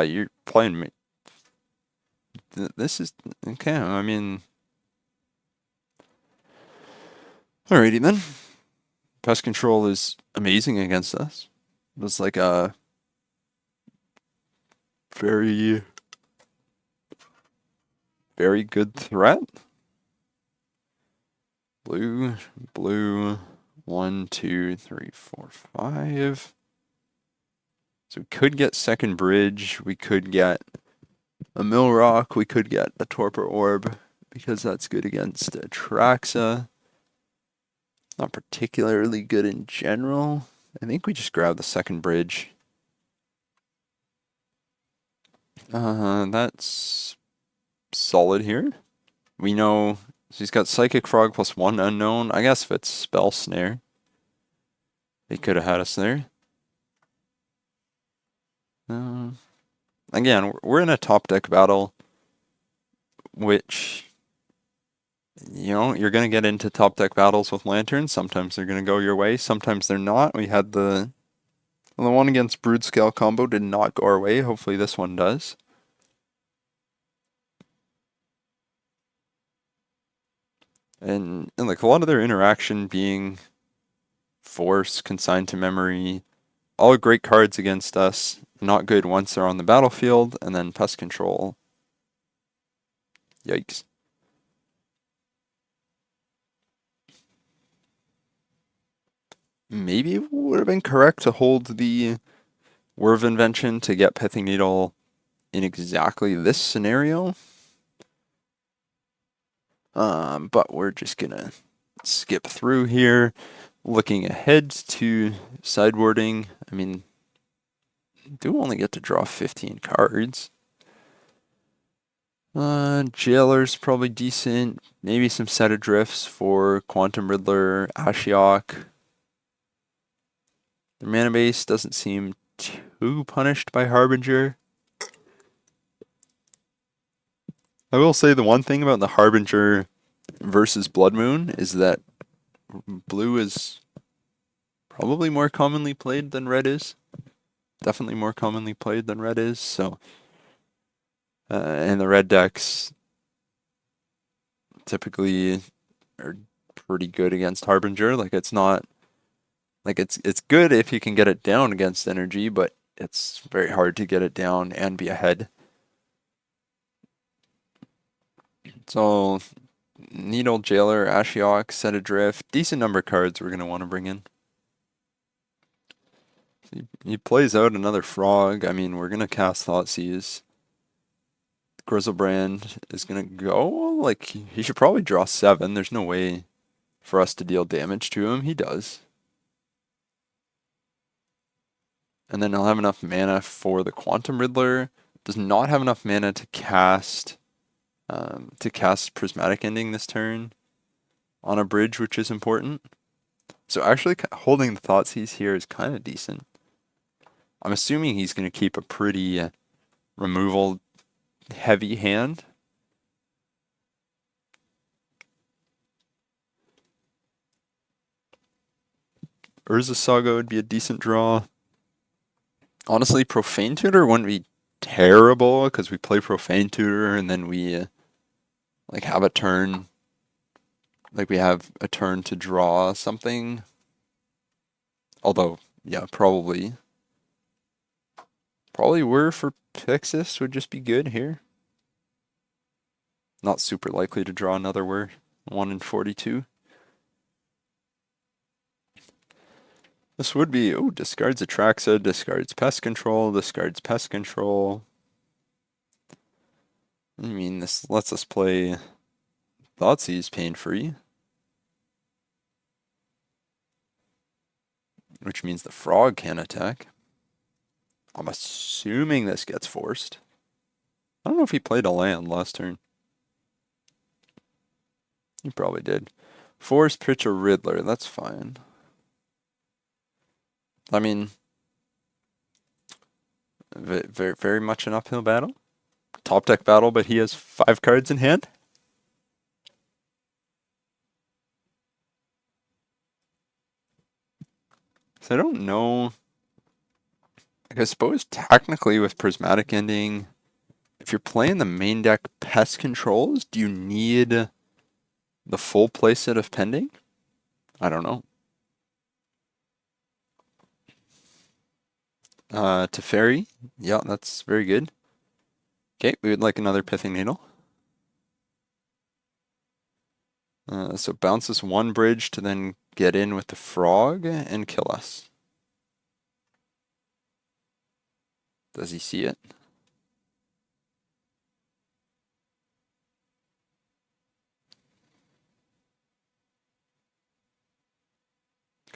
you're playing me. This is okay. I mean, alrighty then. Pest Control is amazing against us. It's like a very, very good threat. Blue, blue, 1, 2, 3, 4, 5. So we could get second bridge. We could get a Mill Rock. We could get a Torpor Orb, because that's good against Atraxa. Not particularly good in general. I think we just grab the second bridge. That's solid here. We know he's got Psychic Frog plus 1 unknown. I guess if it's Spell Snare, they could have had us there. Again, we're in a top deck battle, which, you know, you're going to get into top deck battles with Lanterns. Sometimes they're going to go your way, sometimes they're not. We had the one against Broodscale combo did not go our way. Hopefully this one does. And like a lot of their interaction being Force, Consigned to Memory, all great cards against us. Not good once they're on the battlefield, and then Pest Control. Yikes. Maybe it would have been correct to hold the Whir of Invention to get Pithing Needle in exactly this scenario. But we're just gonna skip through here. Looking ahead to sideboarding, I mean, do only get to draw 15 cards. Jailer's probably decent. Maybe some set of drifts for Quantum Riddler, Ashiok. The mana base doesn't seem too punished by Harbinger. I will say the one thing about the Harbinger versus Blood Moon is that blue is probably more commonly played than red is. Definitely more commonly played than red is, so and the red decks typically are pretty good against Harbinger. Like it's not like it's good if you can get it down against energy, but it's very hard to get it down and be ahead. So Needle, Jailer, Ashiok, Set Adrift, decent number of cards we're gonna want to bring in. He plays out another frog. I mean, we're gonna cast Thoughtseize. Grizzlebrand is gonna go. Like he should probably draw 7. There's no way for us to deal damage to him. He does. And then he'll have enough mana for the Quantum Riddler. Does not have enough mana to cast Prismatic Ending this turn on a bridge, which is important. So actually holding the Thoughtseize here is kind of decent. I'm assuming he's going to keep a pretty removal heavy hand. Urza Saga would be a decent draw. Honestly, Profane Tutor wouldn't be terrible because we play Profane Tutor and then we like have a turn. Like we have a turn to draw something. Although, yeah, probably Whir for Pixis would just be good here. Not super likely to draw another Whir. 1 in 42. This would be, oh, discards Atraxa, discards Pest Control, discards Pest Control. I mean, this lets us play Thoughtseize pain-free. Which means the frog can attack. I'm assuming this gets forced. I don't know if he played a land last turn. He probably did. Force pitch a Riddler, that's fine. I mean, very, very much an uphill battle. Top deck battle, but he has 5 cards in hand. So I don't know. Like I suppose technically with Prismatic Ending, if you're playing the main deck Pest Controls, do you need the full playset of Pending? I don't know. Teferi, yeah, that's very good. Okay, we would like another Pithing Needle. So bounces 1 bridge to then get in with the frog and kill us. Does he see it?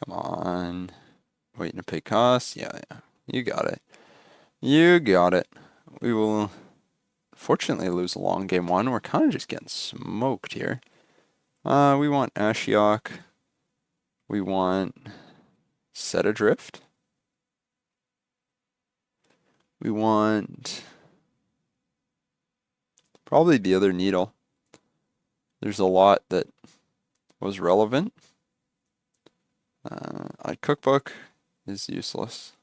Come on. Waiting to pay costs. Yeah. You got it. You got it. We will fortunately lose a long game 1. We're kind of just getting smoked here. We want Ashiok. We want Set Adrift. We want probably the other needle. There's a lot that was relevant. Cookbook is useless.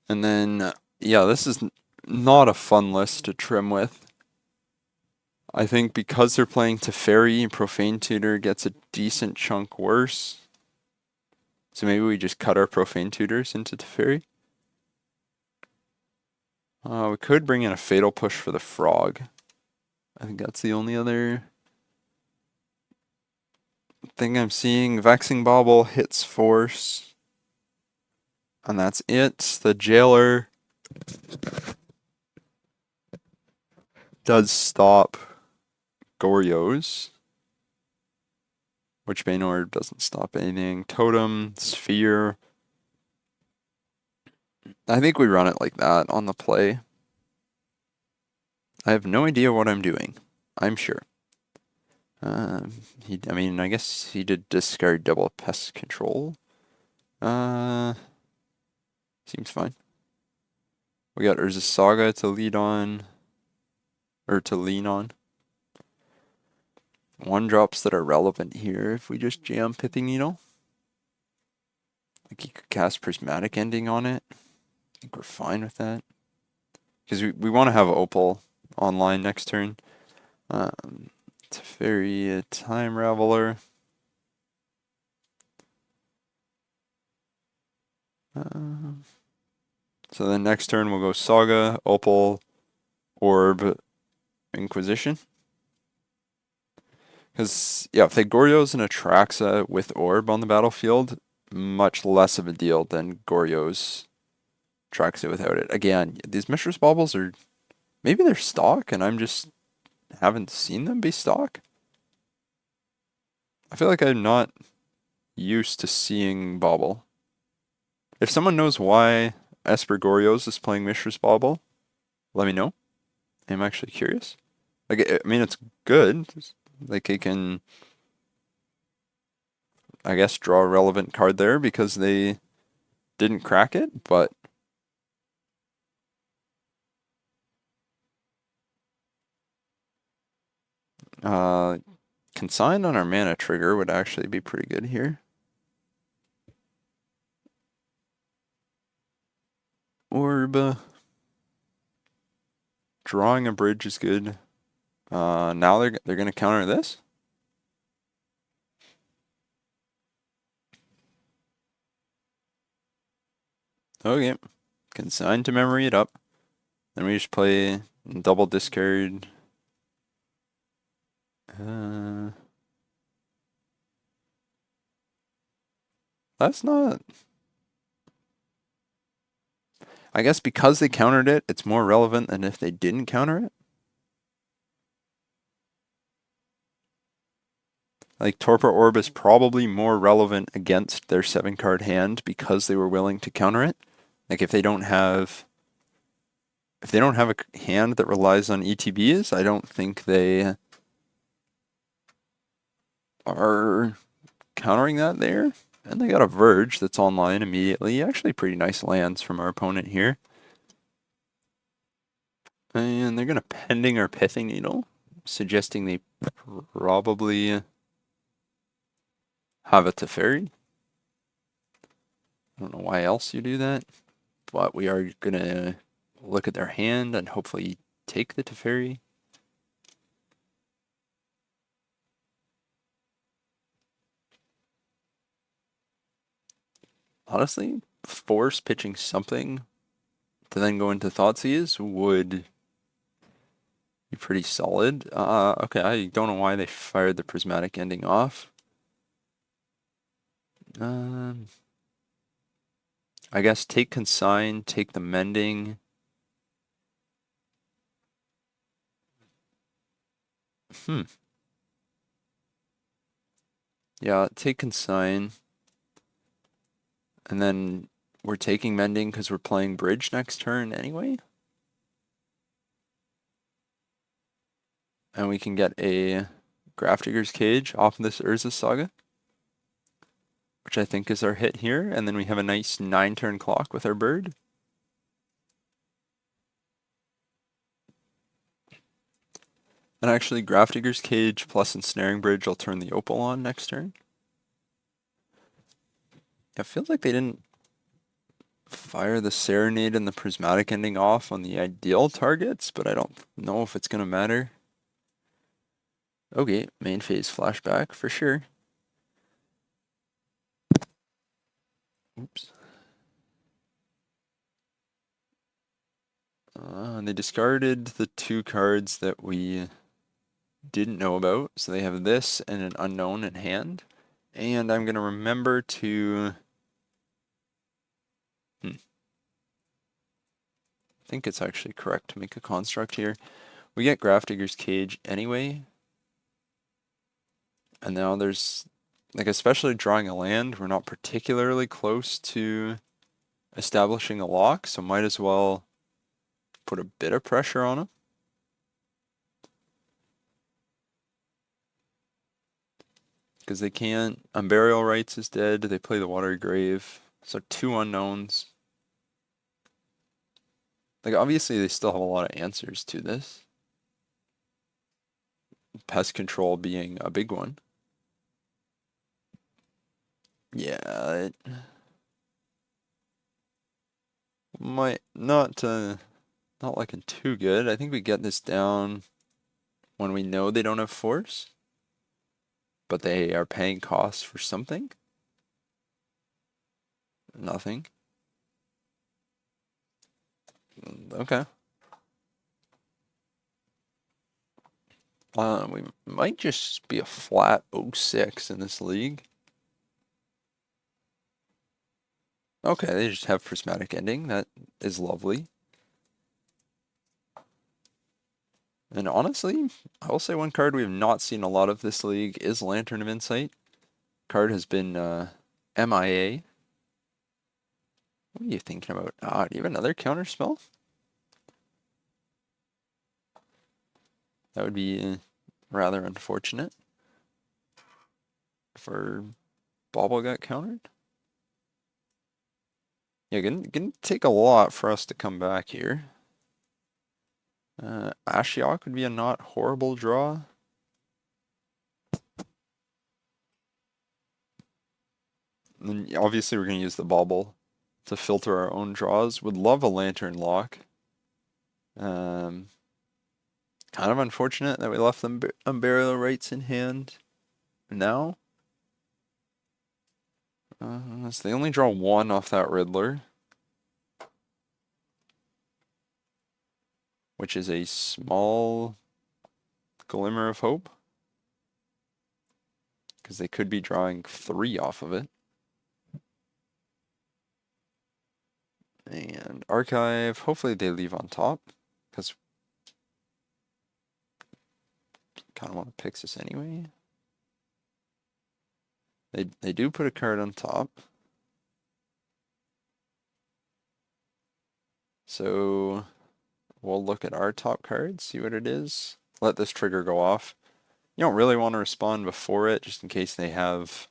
And then, yeah, this is not a fun list to trim with. I think because they're playing Teferi, Profane Tutor gets a decent chunk worse. So maybe we just cut our Profane Tutors into Teferi. We could bring in a Fatal Push for the Frog. I think that's the only other thing I'm seeing. Vexing Bauble hits Force. And that's it. The Jailer does stop Goryos. Witchbane Orb doesn't stop anything. Totem, Sphere. I think we run it like that on the play. I have no idea what I'm doing. I'm sure. I mean, I guess he did discard double Pest Control. Seems fine. We got Urza Saga to lead on. or to lean on. One drops that are relevant here if we just jam Pithing Needle. Like you could cast Prismatic Ending on it. I think we're fine with that. Because we want to have Opal online next turn. Teferi, Time Raveler. So then next turn we'll go Saga, Opal, Orb, Inquisition. Because, yeah, if they Goryos and Atraxa with Orb on the battlefield, much less of a deal than Goryos Atraxa without it. Again, these Mishra's Baubles are, maybe they're stock and I'm just haven't seen them be stock. I feel like I'm not used to seeing Bauble. If someone knows why Esper Goryos is playing Mishra's Bauble, let me know. I'm actually curious. Like, I mean, it's good. Like, they can, I guess, draw a relevant card there because they didn't crack it, but Consign on our mana trigger would actually be pretty good here. Orb. Drawing a bridge is good. Now they're gonna counter this. Okay. Consign to memory it up. Then we just play double discard. That's not. I guess because they countered it, it's more relevant than if they didn't counter it. Like Torpor Orb is probably more relevant against their 7-card hand because they were willing to counter it. Like if they don't have a hand that relies on ETBs, I don't think they are countering that there. And they got a Verge that's online immediately. Actually pretty nice lands from our opponent here. And they're gonna Pending or Pithing Needle, suggesting they probably have a Teferi. I don't know why else you do that, but we are gonna look at their hand and hopefully take the Teferi. Honestly, force pitching something to then go into Thoughtseize would be pretty solid. Okay, I don't know why they fired the Prismatic Ending off. I guess take Consign, take the Mending. Yeah, take Consign. And then we're taking Mending because we're playing Bridge next turn anyway. And we can get a Grafdigger's Cage off of this Urza Saga, which I think is our hit here. And then we have a nice 9-turn clock with our bird. And actually, Grafdigger's Cage plus Ensnaring Bridge will turn the Opal on next turn. It feels like they didn't fire the Serenade and the Prismatic Ending off on the ideal targets, but I don't know if it's going to matter. Okay, main phase flashback for sure. Oops. They discarded the 2 cards that we didn't know about, so they have this and an unknown in hand. And I'm going to remember to... I think it's actually correct to make a construct here. We get Grafdigger's Cage anyway. And now there's, like, especially drawing a land, we're not particularly close to establishing a lock, so might as well put a bit of pressure on them. Because they can't, Unburial Rites is dead, they play the Watery Grave, so 2 unknowns. Like, obviously they still have a lot of answers to this. pest control being a big one. Yeah, it might not looking too good. I think we get this down when we know they don't have force, but they are paying costs for something. Nothing. Okay. We might just be a flat 0-6 in this league. Okay, they just have prismatic ending. That is lovely. And honestly, I will say one card we have not seen a lot of this league is Lantern of Insight. Card has been MIA. What are you thinking about? Do you have another counter spell? That would be rather unfortunate for Bobble got countered. Yeah, gonna take a lot for us to come back here. Ashiok would be a not horrible draw. And then obviously we're gonna use the Bobble to filter our own draws. Would love a Lantern Lock. Kind of unfortunate that we left them Unburial Rites in hand now. So they only draw one off that Riddler, which is a small glimmer of hope, because they could be drawing 3 off of it. And Archive, hopefully they leave on top, because kind of want to pick this anyway. They do put a card on top. So we'll look at our top card, see what it is. Let this trigger go off. You don't really want to respond before it, just in case they have...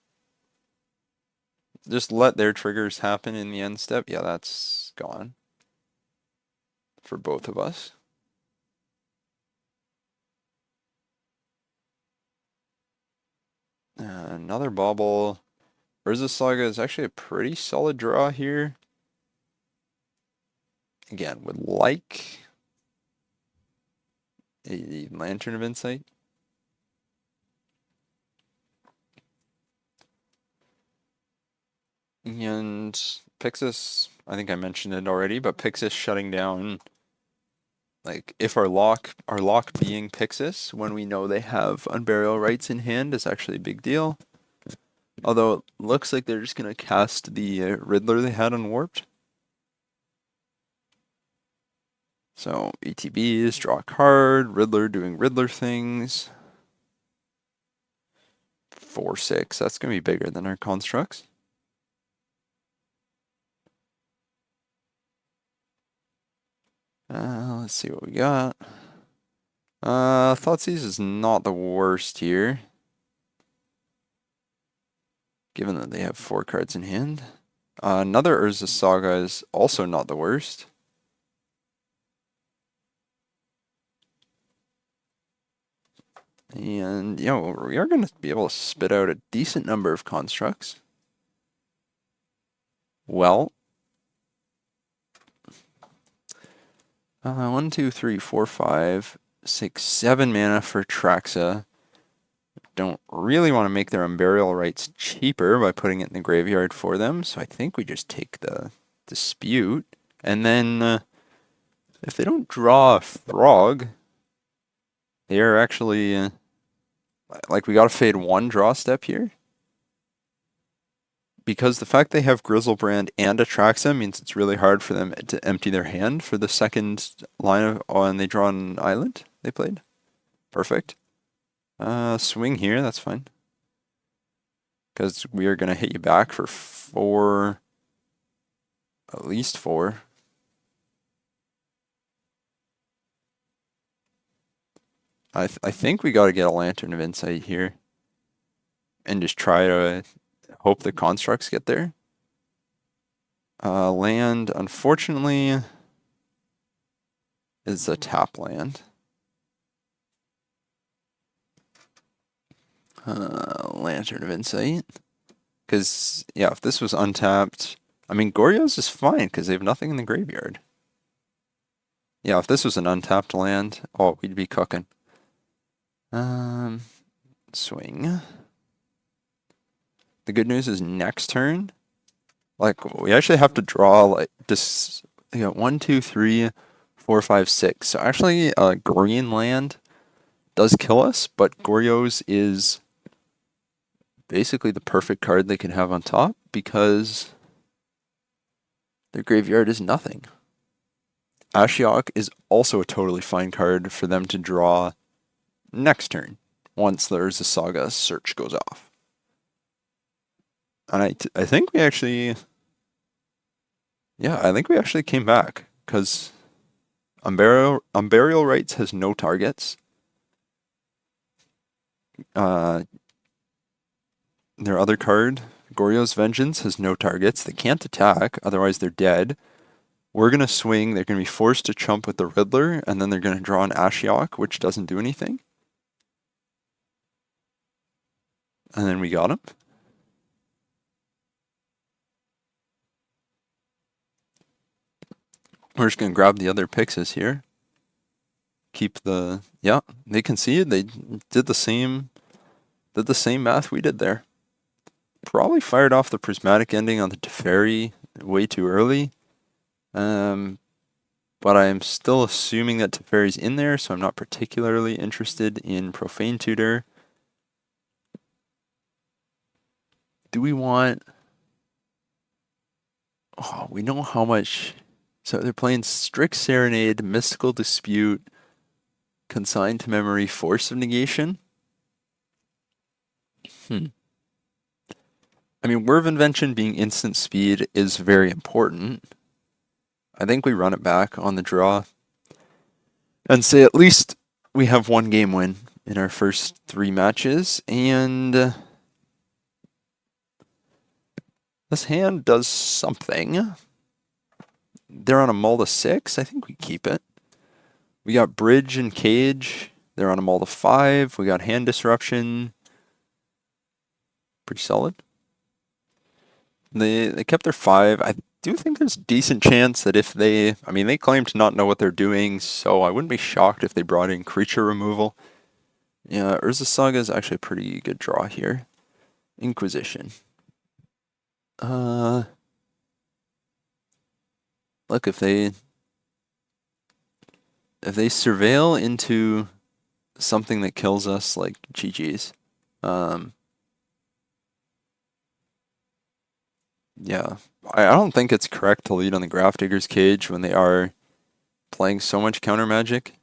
Just let their triggers happen in the end step. Yeah, that's gone. For both of us. Another Bobble. Urza Saga is actually a pretty solid draw here. Again, would like a Lantern of Insight. And Pixis, I think I mentioned it already, but Pixis shutting down, like, if our lock being Pixis, when we know they have Unburial Rites in hand, is actually a big deal. Although it looks like they're just going to cast the Riddler they had on Warped. So ETBs, draw a card, Riddler doing Riddler things. 4-6, that's going to be bigger than our constructs. Let's see what we got. Thoughtseize is not the worst here, given that they have 4 cards in hand. Another Urza Saga is also not the worst. And, you know, we are going to be able to spit out a decent number of constructs. Well, 1, 2, 3, 4, 5, 6, 7 mana for Traxa. Don't really want to make their Unburial Rites cheaper by putting it in the graveyard for them, so I think we just take the Dispute. And then, if they don't draw a Frog, they are actually, like, we got to fade 1 draw step here. Because the fact they have Grizzlebrand and Atraxa means it's really hard for them to empty their hand for the second line of, and they draw an island they played. Perfect. Swing here, that's fine. Because we are going to hit you back for 4, at least 4. I think we got to get a Lantern of Insight here. And just try to hope the constructs get there. Land, unfortunately, is a tap land. Lantern of Insight. Because, yeah, if this was untapped, I mean, Goryo's is fine because they have nothing in the graveyard. Yeah, if this was an untapped land, oh, we'd be cooking. Swing. The good news is next turn, like, we actually have to draw, like, this, you know, 1, 2, 3, 4, 5, 6. So actually, green land does kill us, but Goryo's is basically the perfect card they can have on top because their graveyard is nothing. Ashiok is also a totally fine card for them to draw next turn once there's a Saga search goes off. And I think we actually, yeah, I think we actually came back because Unburial Rites has no targets. Their other card, Goryo's Vengeance, has no targets. They can't attack, otherwise they're dead. We're going to swing, they're going to be forced to chump with the Riddler, and then they're going to draw an Ashiok, which doesn't do anything. And then we got him. We're just going to grab the other Pixis here. Keep the, yeah, they conceded. They did the same math we did there. Probably fired off the Prismatic Ending on the Teferi way too early. But I'm still assuming that Teferi's in there, so I'm not particularly interested in Profane Tutor. Do we want... Oh, we know how much... So they're playing Strict Serenade, Mystical Dispute, Consigned to Memory, Force of Negation. I mean, Whir of Invention being instant speed is very important. I think we run it back on the draw and say at least we have one game win in our first 3 matches, and this hand does something. They're on a mull to 6. I think we keep it. We got Bridge and Cage. They're on a mull to 5. We got Hand Disruption. Pretty solid. They kept their 5. I do think there's a decent chance that if they... I mean, they claim to not know what they're doing, so I wouldn't be shocked if they brought in creature removal. Yeah, Urza Saga is actually a pretty good draw here. Inquisition. Look, if they surveil into something that kills us, like GG's. Yeah, I don't think it's correct to lead on the Grafdigger's Cage when they are playing so much counter magic.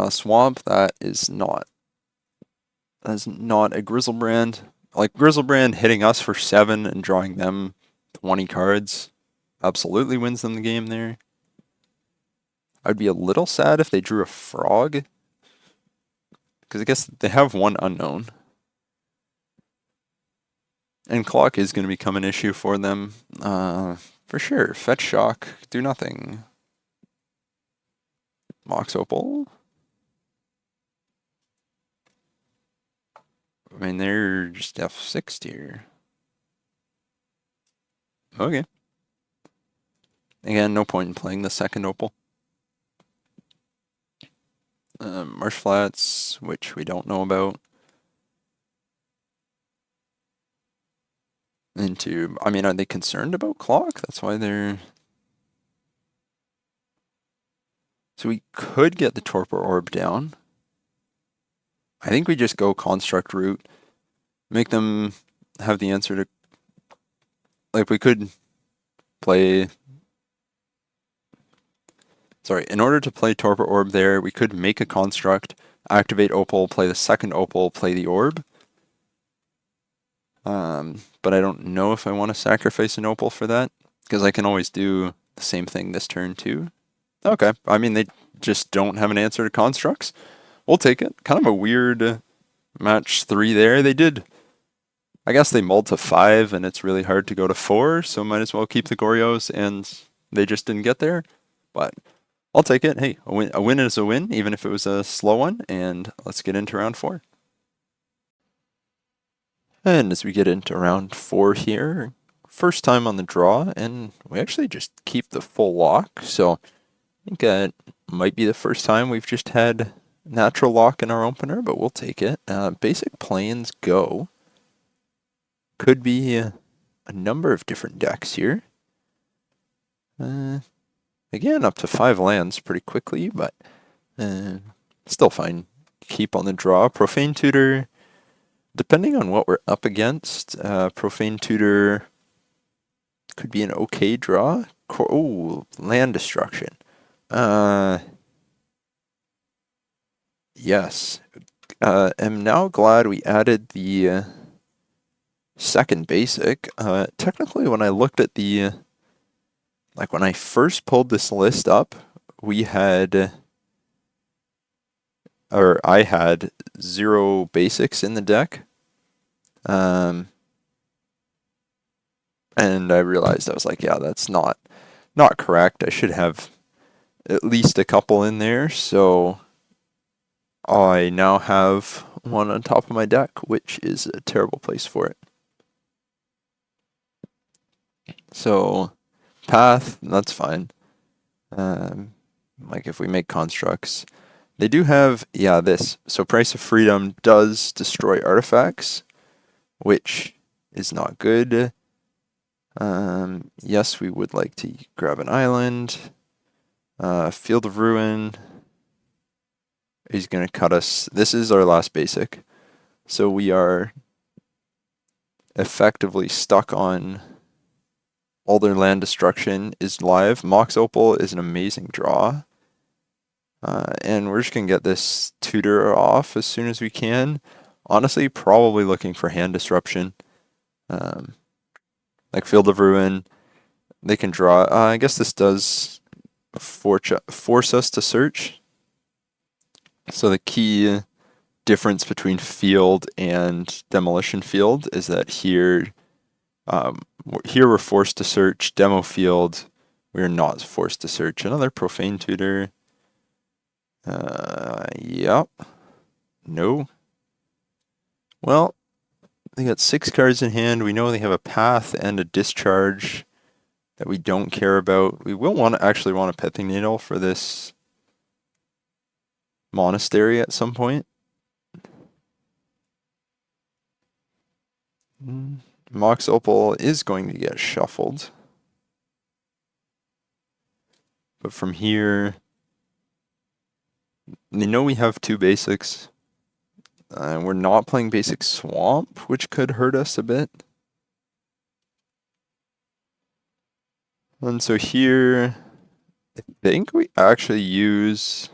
Swamp, that is not a Grizzlebrand. Like, Grizzlebrand hitting us for 7 and drawing them 20 cards absolutely wins them the game there. I'd be a little sad if they drew a Frog, because I guess they have one unknown. And Clock is going to become an issue for them, for sure. Fetch Shock, do nothing. Mox Opal. I mean, they're just F6 tier. Okay. Again, no point in playing the second Opal. Marsh Flats, which we don't know about. I mean, are they concerned about Clock? That's why they're... So we could get the Torpor Orb down. I think we just go Construct Route. Make them have the answer to... Like, we could play... Sorry, in order to play Torpor Orb there, we could make a Construct, activate Opal, play the second Opal, play the Orb. But I don't know if I want to sacrifice an Opal for that, because I can always do the same thing this turn too. Okay, I mean, they just don't have an answer to Constructs. We'll take it. Kind of a weird match 3 there. They did, I guess they mulled to 5, and it's really hard to go to 4, so might as well keep the Goryos, and they just didn't get there. But I'll take it. Hey, a win is a win, even if it was a slow one, and let's get into round 4. And as we get into round 4 here, first time on the draw, and we actually just keep the full lock, so I think that might be the first time we've just had natural lock in our opener, but we'll take it. Basic plains go. Could be a number of different decks here. Again, up to 5 lands pretty quickly, but still fine. Keep on the draw. Profane Tutor, depending on what we're up against, Profane Tutor could be an okay draw. Oh, land destruction. Yes. Am now glad we added the second basic. Technically, when I looked at the like when I first pulled this list up, we had, or I had 0 basics in the deck. And I realized, I was like, yeah, that's not correct. I should have at least a couple in there. So I now have one on top of my deck, which is a terrible place for it. So path, that's fine. Like if we make constructs, they do have, yeah, this. So Price of Freedom does destroy artifacts, which is not good. Yes, we would like to grab an island. Field of Ruin. He's going to cut us. This is our last basic. So we are effectively stuck on all their land destruction is live. Mox Opal is an amazing draw. And we're just going to get this Tutor off as soon as we can. Honestly, probably looking for hand disruption. Like Field of Ruin, they can draw. I guess this does force us to search. So the key difference between field and demolition field is that here we're forced to search. Demo field, we're not forced to search. Another Profane Tutor. Yep. No. Well, they got 6 cards in hand. We know they have a path and a discharge that we don't care about. We will actually want a Pething Needle for this monastery at some point. Mox Opal is going to get shuffled. But from here, they know we have 2 basics. We're not playing basic swamp, which could hurt us a bit. And so here, I think we actually use,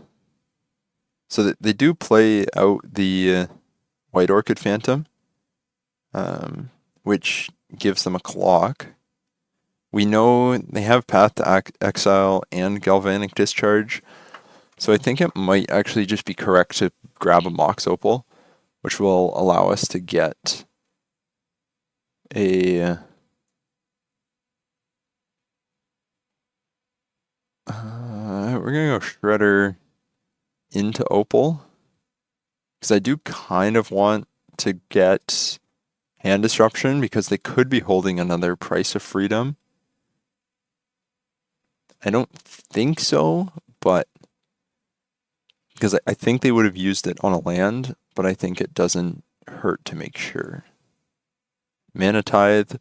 so that they do play out the White Orchid Phantom, which gives them a clock. We know they have Path to Exile and Galvanic Discharge, so I think it might actually just be correct to grab a Mox Opal, which will allow us to get a we're gonna go Shredder into Opal, because I do kind of want to get hand disruption, because they could be holding another Price of Freedom. I don't think so, but because I think they would have used it on a land, but I think it doesn't hurt to make sure. Mana Tithe,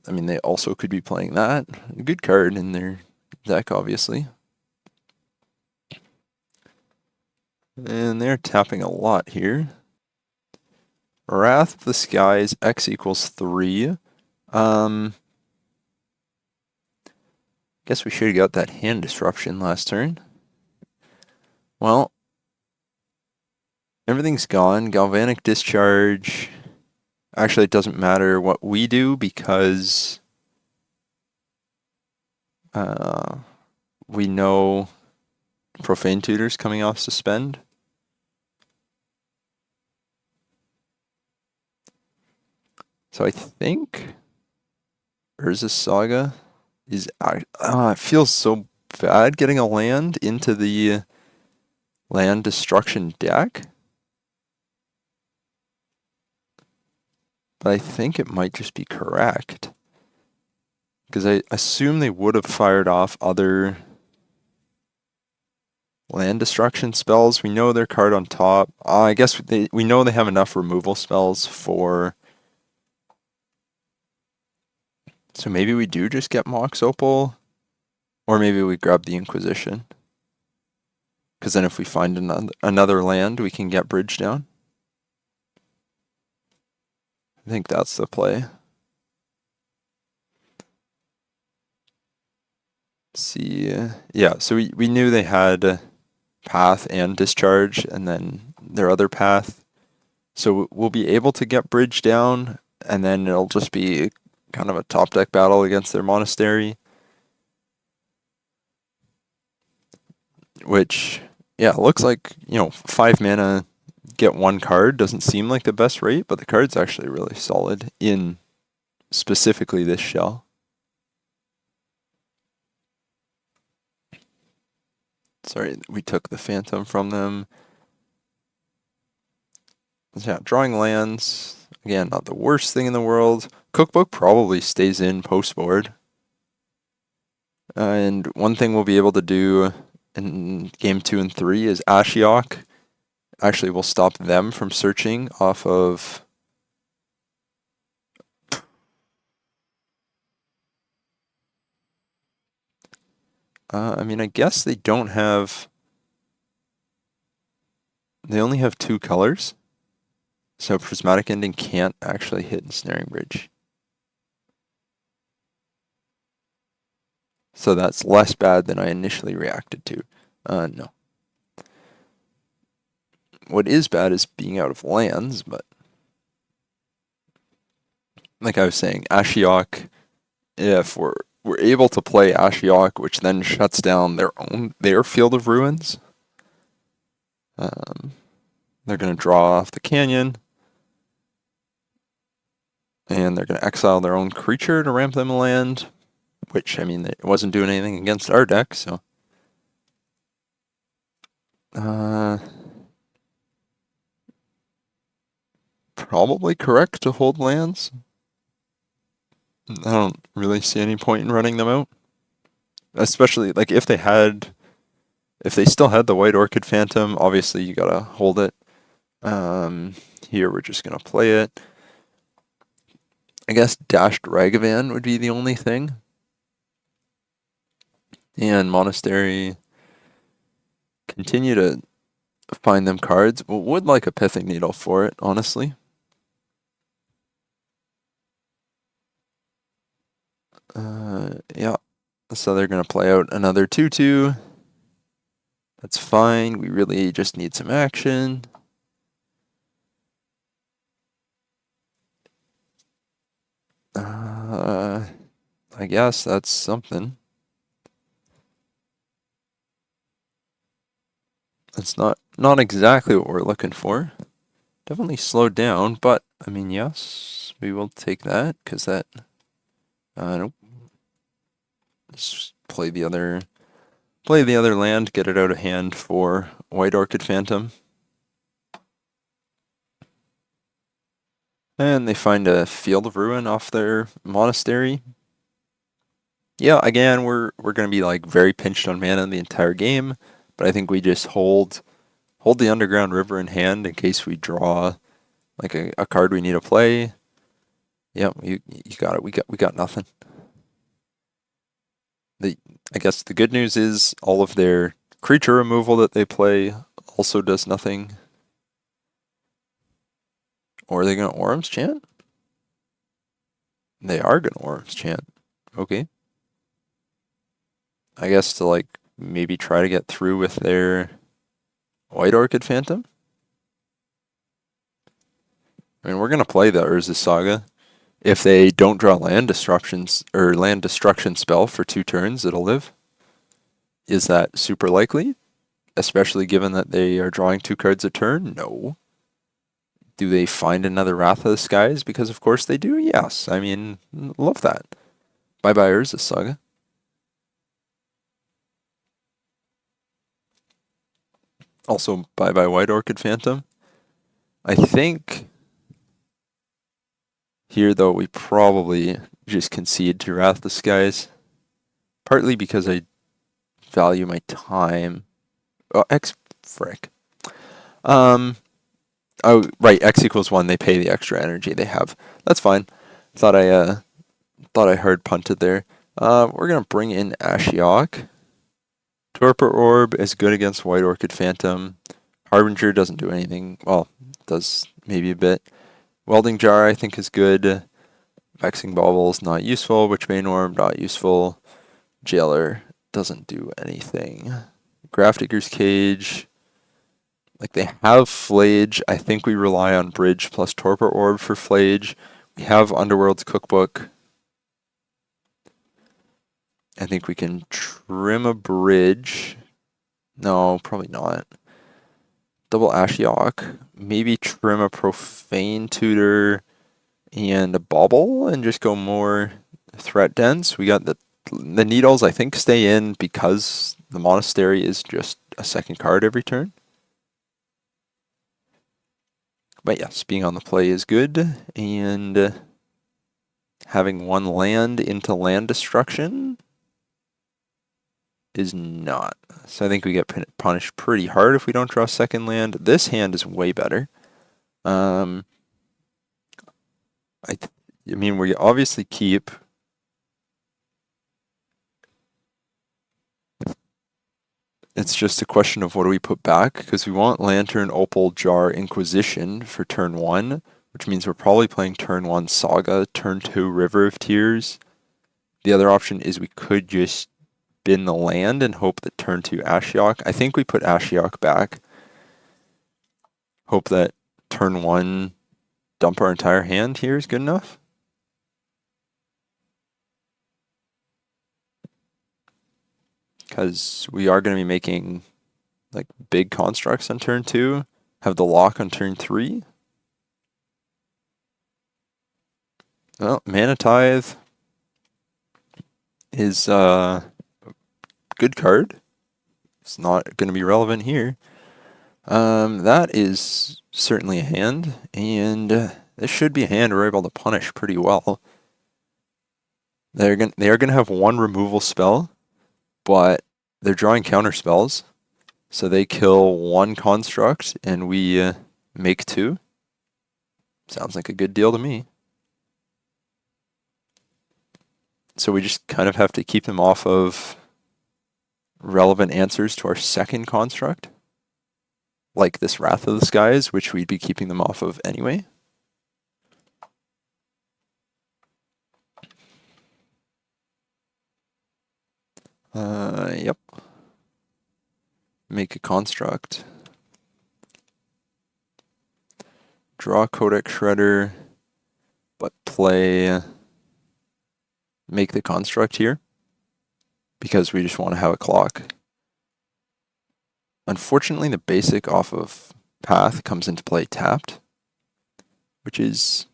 I mean, they also could be playing that. A good card in their deck, obviously. And they're tapping a lot here. Wrath of the Skies, X equals 3. Guess we should have got that hand disruption last turn. Well, everything's gone. Galvanic Discharge. Actually, it doesn't matter what we do, because we know Profane Tutor's coming off suspend. So I think Urza's Saga is, it feels so bad getting a land into the land destruction deck. But I think it might just be correct. Because I assume they would have fired off other land destruction spells. We know their card on top. I guess we know they have enough removal spells for... So maybe we do just get Mox Opal, or maybe we grab the Inquisition. Because then if we find another land, we can get Bridge down. I think that's the play. Let's see, yeah, so we knew they had Path and Discharge, and then their other path. So we'll be able to get Bridge down, and then it'll just be kind of a top deck battle against their Monastery. Which, yeah, looks like, 5 mana, get 1 card doesn't seem like the best rate, but the card's actually really solid in specifically this shell. Sorry, we took the Phantom from them. Yeah, drawing lands, again, not the worst thing in the world. Cookbook probably stays in post-board. And one thing we'll be able to do in game 2 and 3 is Ashiok. Actually, we'll stop them from searching off of... I mean, I guess they don't have... They only have 2 colors. So Prismatic Ending can't actually hit Ensnaring Bridge. So that's less bad than I initially reacted to. No. What is bad is being out of lands, but... Like I was saying, Ashiok, if we're able to play Ashiok, which then shuts down their Field of Ruins, they're going to draw off the canyon, and they're going to exile their own creature to ramp them a land, which, I mean, it wasn't doing anything against our deck, so... Probably correct to hold lands. I don't really see any point in running them out. Especially, like, if they still had the White Orchid Phantom, obviously you gotta hold it. Here we're just gonna play it. I guess Dashed Ragavan would be the only thing. And Monastery, continue to find them cards. Would like a Pithing Needle for it, honestly. Yeah. So they're going to play out another 2/2. That's fine. We really just need some action. I guess that's something. That's not exactly what we're looking for. Definitely slowed down, but I mean, yes, we will take that because that. Nope. Just play the other land, get it out of hand for White Orchid Phantom. And they find a Field of Ruin off their Monastery. Yeah, again, we're gonna be like very pinched on mana the entire game, but I think we just hold the Underground River in hand in case we draw like a card we need to play. Yeah, you got it. We got nothing. I guess the good news is all of their creature removal that they play also does nothing. Or are they going to Orum's Chant? They are going to Orum's Chant. Okay. I guess to like maybe try to get through with their White Orchid Phantom. I mean, we're going to play the Urza Saga. If they don't draw land disruptions or land destruction spell for 2 turns, it'll live. Is that super likely? Especially given that they are drawing 2 cards a turn? No. Do they find another Wrath of the Skies? Because of course they do, yes. I mean, love that. Bye-bye Urza Saga. Also, bye-bye White Orchid Phantom. I think here, though, we probably just concede to Wrath of the Skies. Partly because I value my time. Oh, frick. Oh, right, X equals 1, they pay the extra energy they have. That's fine. Thought I hard punted there. We're gonna bring in Ashiok. Torpor Orb is good against White Orchid Phantom. Harbinger doesn't do anything. Well, does maybe a bit. Welding Jar I think is good. Vexing Baubles not useful. Witchbane Orb not useful. Jailer doesn't do anything. Grafdigger's Cage. Like, they have Flage. I think we rely on Bridge plus Torpor Orb for Flage. We have Underworld's Cookbook. I think we can trim a Bridge. No, probably not. Double Ashiok. Maybe trim a Profane Tutor and a Bauble and just go more threat dense. We got the Needles, I think, stay in because the Monastery is just a second card every turn. But yes, being on the play is good, and having one land into land destruction is not. So I think we get punished pretty hard if we don't draw second land. This hand is way better. I mean, we obviously keep. It's just a question of what do we put back, because we want Lantern, Opal, Jar, Inquisition for turn 1, which means we're probably playing turn 1 Saga, turn 2 River of Tears. The other option is we could just bin the land and hope that turn 2 Ashiok. I think we put Ashiok back. Hope that turn 1 dump our entire hand here is good enough. Because we are going to be making like big constructs on turn 2. Have the lock on turn 3. Well, Mana Tithe is a good card. It's not going to be relevant here. That is certainly a hand, and this should be a hand we're able to punish pretty well. They are going to have one removal spell, but they're drawing counter spells, so they kill one construct and we make 2. Sounds like a good deal to me. So we just kind of have to keep them off of relevant answers to our second construct, like this Wrath of the Skies, which we'd be keeping them off of anyway. Yep. Make a construct. Draw Codex Shredder, but play... Make the construct here, because we just want to have a clock. Unfortunately, the basic off of Path comes into play tapped, which is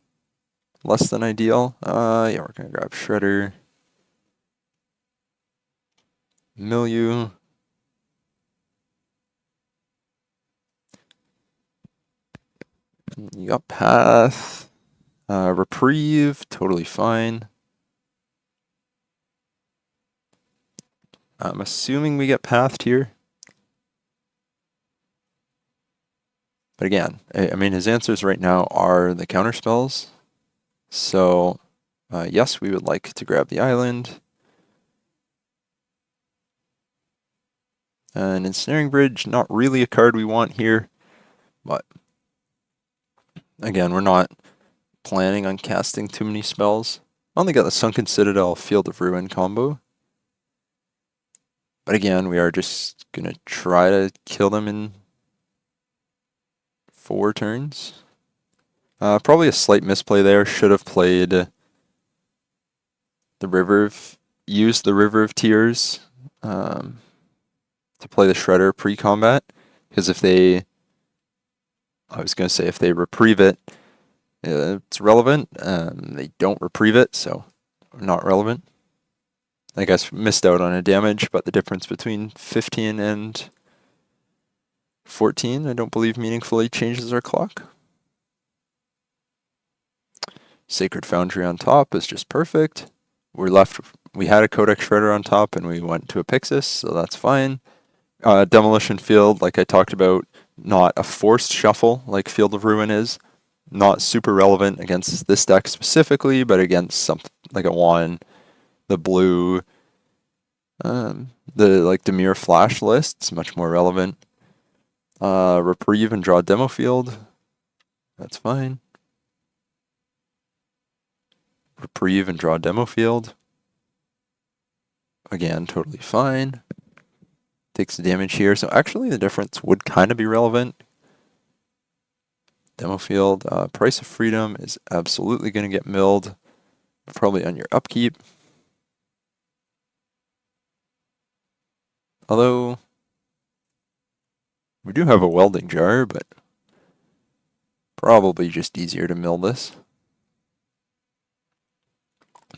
less than ideal. Yeah, we're going to grab Shredder. Milieu. You got Path. Reprieve, totally fine. I'm assuming we get Pathed here. But again, I mean, his answers right now are the counter spells. So, yes, we would like to grab the island. An Ensnaring Bridge, not really a card we want here. But, again, we're not planning on casting too many spells. I only got the Sunken Citadel, Field of Ruin combo. But again, we are just going to try to kill them in 4 turns. Probably a slight misplay there. Should have played the used the River of Tears to play the Shredder pre-combat. Because if they, I was going to say if they reprieve it, it's relevant. They don't reprieve it, so not relevant. I guess missed out on a damage, but the difference between 15 and 14, I don't believe meaningfully changes our clock. Sacred Foundry on top is just perfect. We had a Codex Shredder on top and we went to a Pixis, so that's fine. Demolition Field, like I talked about, not a forced shuffle like Field of Ruin is. Not super relevant against this deck specifically, but against something like a one, the blue, the like Dimir Flash list, it's much more relevant. Reprieve and draw Demo Field, that's fine. Reprieve and draw Demo Field, again, totally fine. Takes the damage here, so actually the difference would kind of be relevant. Demo Field, Price of Freedom is absolutely going to get milled, probably on your upkeep. Although, we do have a welding jar, but probably just easier to mill this.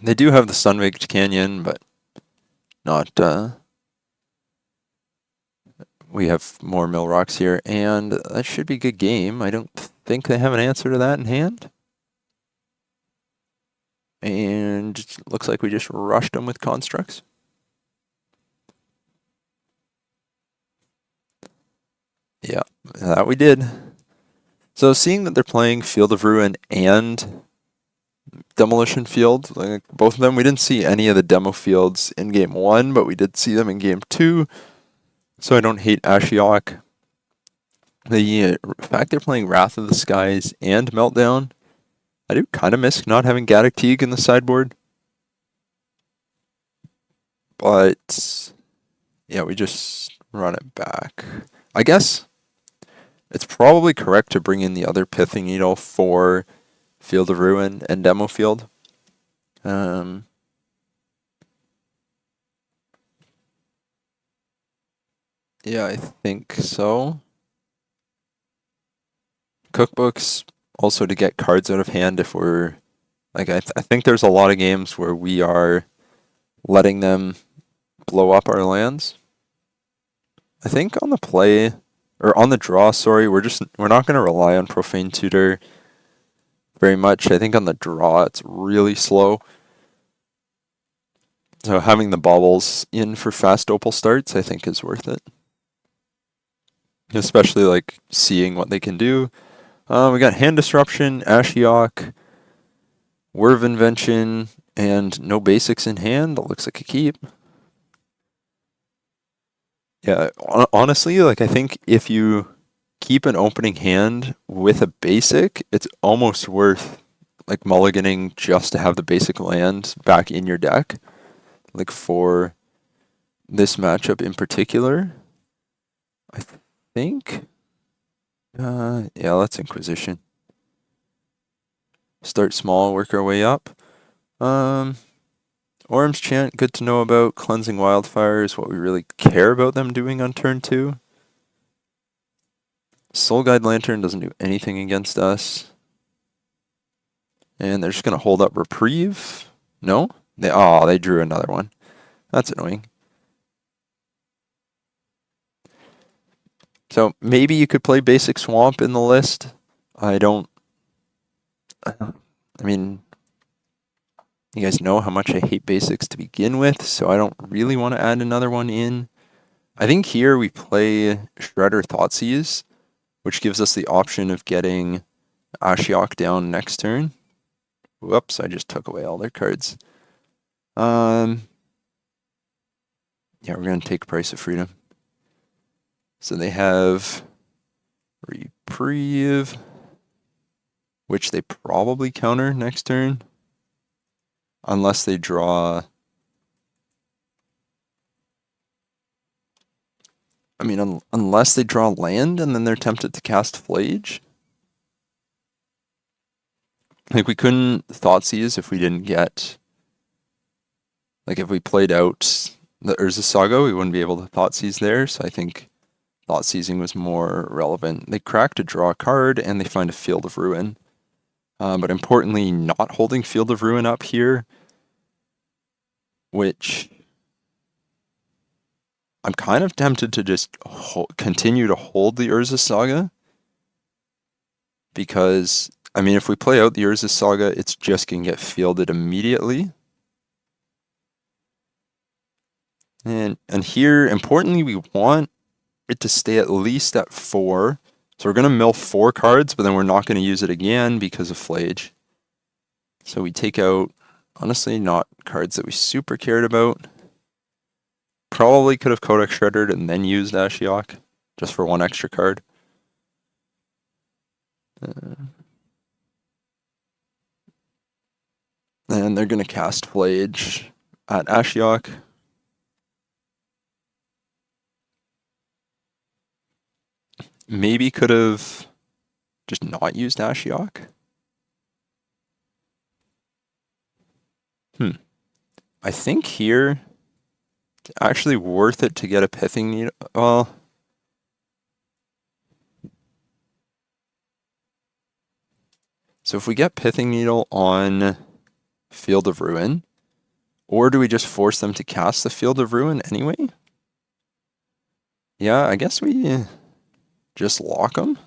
They do have the Sun-Baked Canyon, but not, we have more mill rocks here, and that should be a good game. I don't think they have an answer to that in hand. And it looks like we just rushed them with constructs. Yeah, that we did. So seeing that they're playing Field of Ruin and Demolition Field, like both of them, we didn't see any of the demo fields in game 1, but we did see them in game 2. So I don't hate Ashiok. The fact they're playing Wrath of the Skies and Meltdown, I do kind of miss not having Gaddock Teague in the sideboard. But yeah, we just run it back. I guess it's probably correct to bring in the other Pithing Needle for Field of Ruin and Demo Field. Yeah, I think so. Cookbooks, also to get cards out of hand if we're... Like, I think there's a lot of games where we are letting them blow up our lands. I think on the play, or on the draw, sorry, we're not going to rely on Profane Tutor very much. I think on the draw, it's really slow. So having the baubles in for fast opal starts, I think, is worth it. Especially, like, seeing what they can do. We got Hand Disruption, Ashiok, Whir of Invention, and no basics in hand. That looks like a keep. Yeah, honestly, like, I think if you keep an opening hand with a basic, it's almost worth, like, mulliganing just to have the basic land back in your deck. Like, for this matchup in particular, I think... yeah, let's Inquisition. Start small, work our way up. Orm's Chant, good to know about. Cleansing Wildfire is what we really care about them doing on turn 2. Soul Guide Lantern doesn't do anything against us. And they're just going to hold up Reprieve. No? They drew another one. That's annoying. So maybe you could play Basic Swamp in the list. I mean, you guys know how much I hate basics to begin with, so I don't really want to add another one in. I think here we play Shredder Thoughtseize, which gives us the option of getting Ashiok down next turn. Whoops, I just took away all their cards. Yeah, we're going to take Price of Freedom. So they have Reprieve, which they probably counter next turn. Unless they draw... I mean, unless they draw land and then they're tempted to cast Flage. Like, we couldn't Thoughtseize if we didn't get... Like, if we played out the Urza Saga, we wouldn't be able to Thoughtseize there, so I think Thoughtseizing was more relevant. They crack to draw a card, and they find a Field of Ruin. But importantly, not holding Field of Ruin up here, which... I'm kind of tempted to just continue to hold the Urza Saga. Because, I mean, if we play out the Urza Saga, it's just going to get fielded immediately. And here, importantly, we want it to stay at least at 4. So we're going to mill 4 cards, but then we're not going to use it again because of Flage. So we take out, honestly, not cards that we super cared about. Probably could have Codex Shreddered and then used Ashiok, just for 1 extra card. And they're going to cast Flage at Ashiok. Maybe could have just not used Ashiok. I think here, it's actually worth it to get a Pithing Needle. Well, so if we get Pithing Needle on Field of Ruin, or do we just force them to cast the Field of Ruin anyway? Yeah, I guess we just lock them.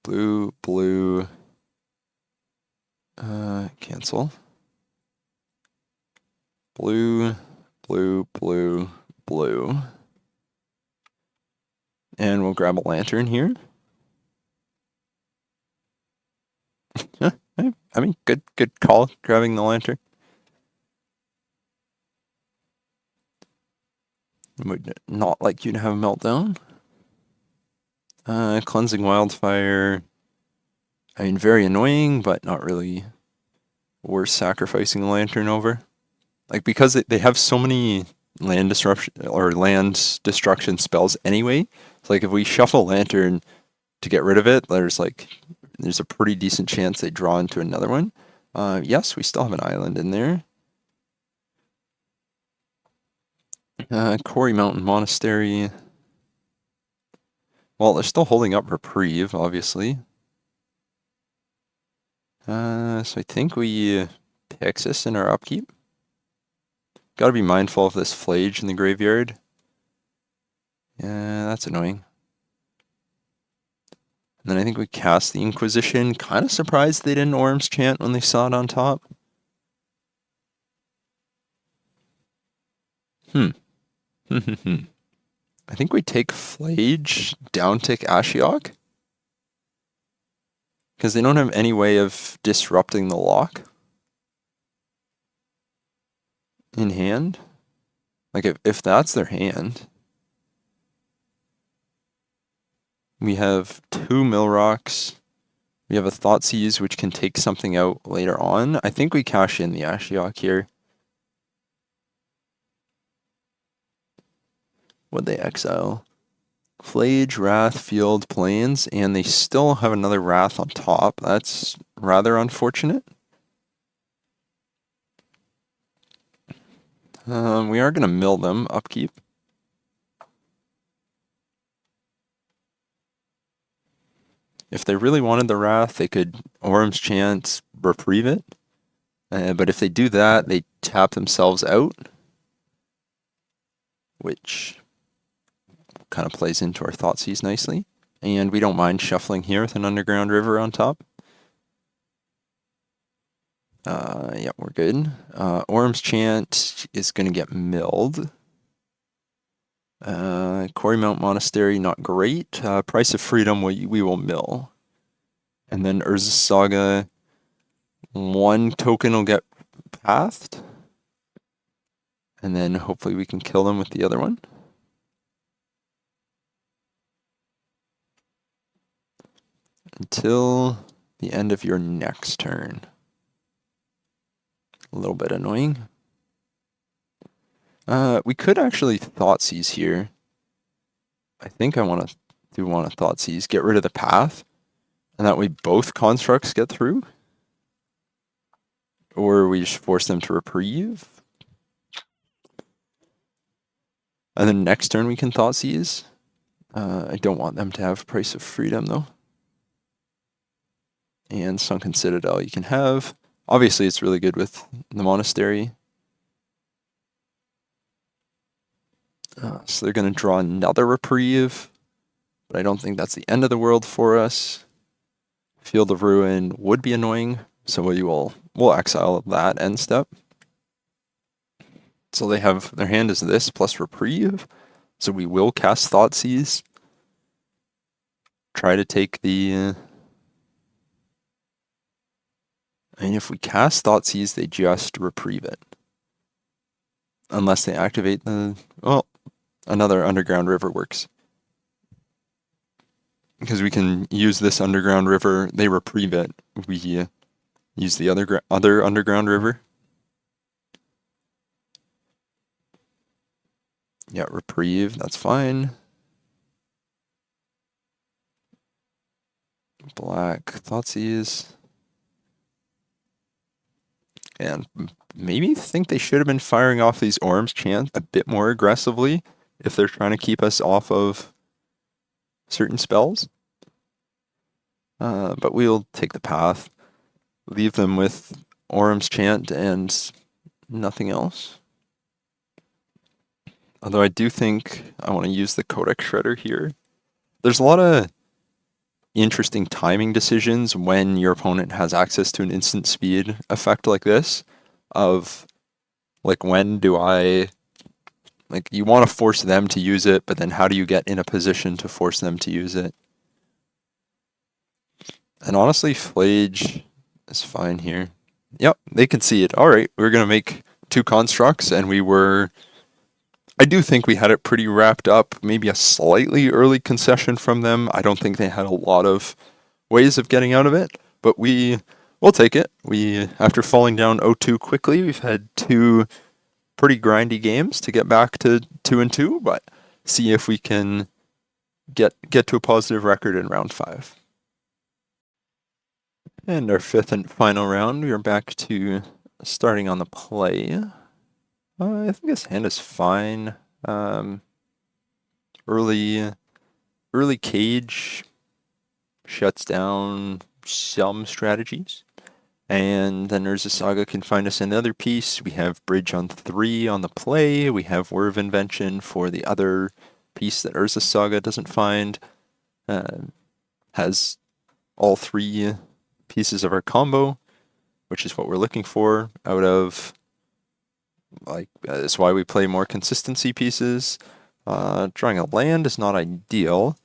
Blue, blue, cancel. Blue, blue, blue, blue. And we'll grab a lantern here. I mean, good call, grabbing the lantern. Would not like you to have a meltdown. Cleansing Wildfire. I mean, very annoying, but not really worth sacrificing the lantern over. Like, because they have so many land disruption or land destruction spells anyway. It's like if we shuffle lantern to get rid of it, there's a pretty decent chance they draw into another one. Yes, we still have an island in there. Quarry Mountain Monastery. Well, they're still holding up Reprieve, obviously. So I think we Texas in our upkeep. Gotta be mindful of this Flage in the graveyard. Yeah, that's annoying. And then I think we cast the Inquisition. Kind of surprised they didn't Orm's Chant when they saw it on top. I think we take Flage, downtick Ashiok. Because they don't have any way of disrupting the lock in hand. Like, if that's their hand. We have 2 Mill Rocks. We have a Thoughtseize, which can take something out later on. I think we cash in the Ashiok here. What'd they exile? Flage, Wrath, Field, Plains, and they still have another Wrath on top. That's rather unfortunate. We are going to mill them, upkeep. If they really wanted the Wrath, they could Orm's Chant, Reprieve it. But if they do that, they tap themselves out, which kind of plays into our Thoughtseize nicely. And we don't mind shuffling here with an Underground River on top. Yeah, we're good. Orm's Chant is going to get milled. Quarry Mount Monastery, not great. Price of Freedom, we will mill. And then Urza Saga, 1 token will get pathed. And then hopefully we can kill them with the other one. Until the end of your next turn. A little bit annoying. We could actually Thoughtseize here. I think I want to Thoughtseize, get rid of the path, and that way both constructs get through. Or we just force them to Reprieve. And then next turn we can Thoughtseize. I don't want them to have Price of Freedom though. And Sunken Citadel you can have. Obviously it's really good with the Monastery. So they're going to draw another reprieve, but I don't think that's the end of the world for us. Field of Ruin would be annoying, so we'll exile that end step. So they have, their hand is this plus reprieve, so we will cast Thoughtseize. Try to take the... and if we cast Thoughtseize, they just reprieve it. Unless they activate the... well, another Underground River works. Because we can use this Underground River, they reprieve it. We use the other Underground River. Yeah, reprieve, that's fine. Black Thoughtseize. And maybe think they should have been firing off these Orm's Chant a bit more aggressively if they're trying to keep us off of certain spells. But we'll take the path. Leave them with Orm's Chant and nothing else. Although I do think I want to use the Codex Shredder here. There's a lot of interesting timing decisions when your opponent has access to an instant speed effect like this. Of, like, when do I... like, you want to force them to use it, but then how do you get in a position to force them to use it? And honestly, Flage is fine here. Yep, they can see it. Alright, we're going to make 2 constructs, and we were... I do think we had it pretty wrapped up. Maybe a slightly early concession from them. I don't think they had a lot of ways of getting out of it, but we'll take it. After falling down 0-2 quickly, we've had 2 pretty grindy games to get back to 2-2, but see if we can get to a positive record in round 5. And our 5th and final round, we are back to starting on the play. I think this hand is fine. Early Cage shuts down some strategies. And then Urza Saga can find us another piece. We have Bridge on 3 on the play. We have Whir of Invention for the other piece that Urza Saga doesn't find. Has all 3 pieces of our combo, which is what we're looking for out of... like, that's why we play more consistency pieces. Drawing a land is not ideal.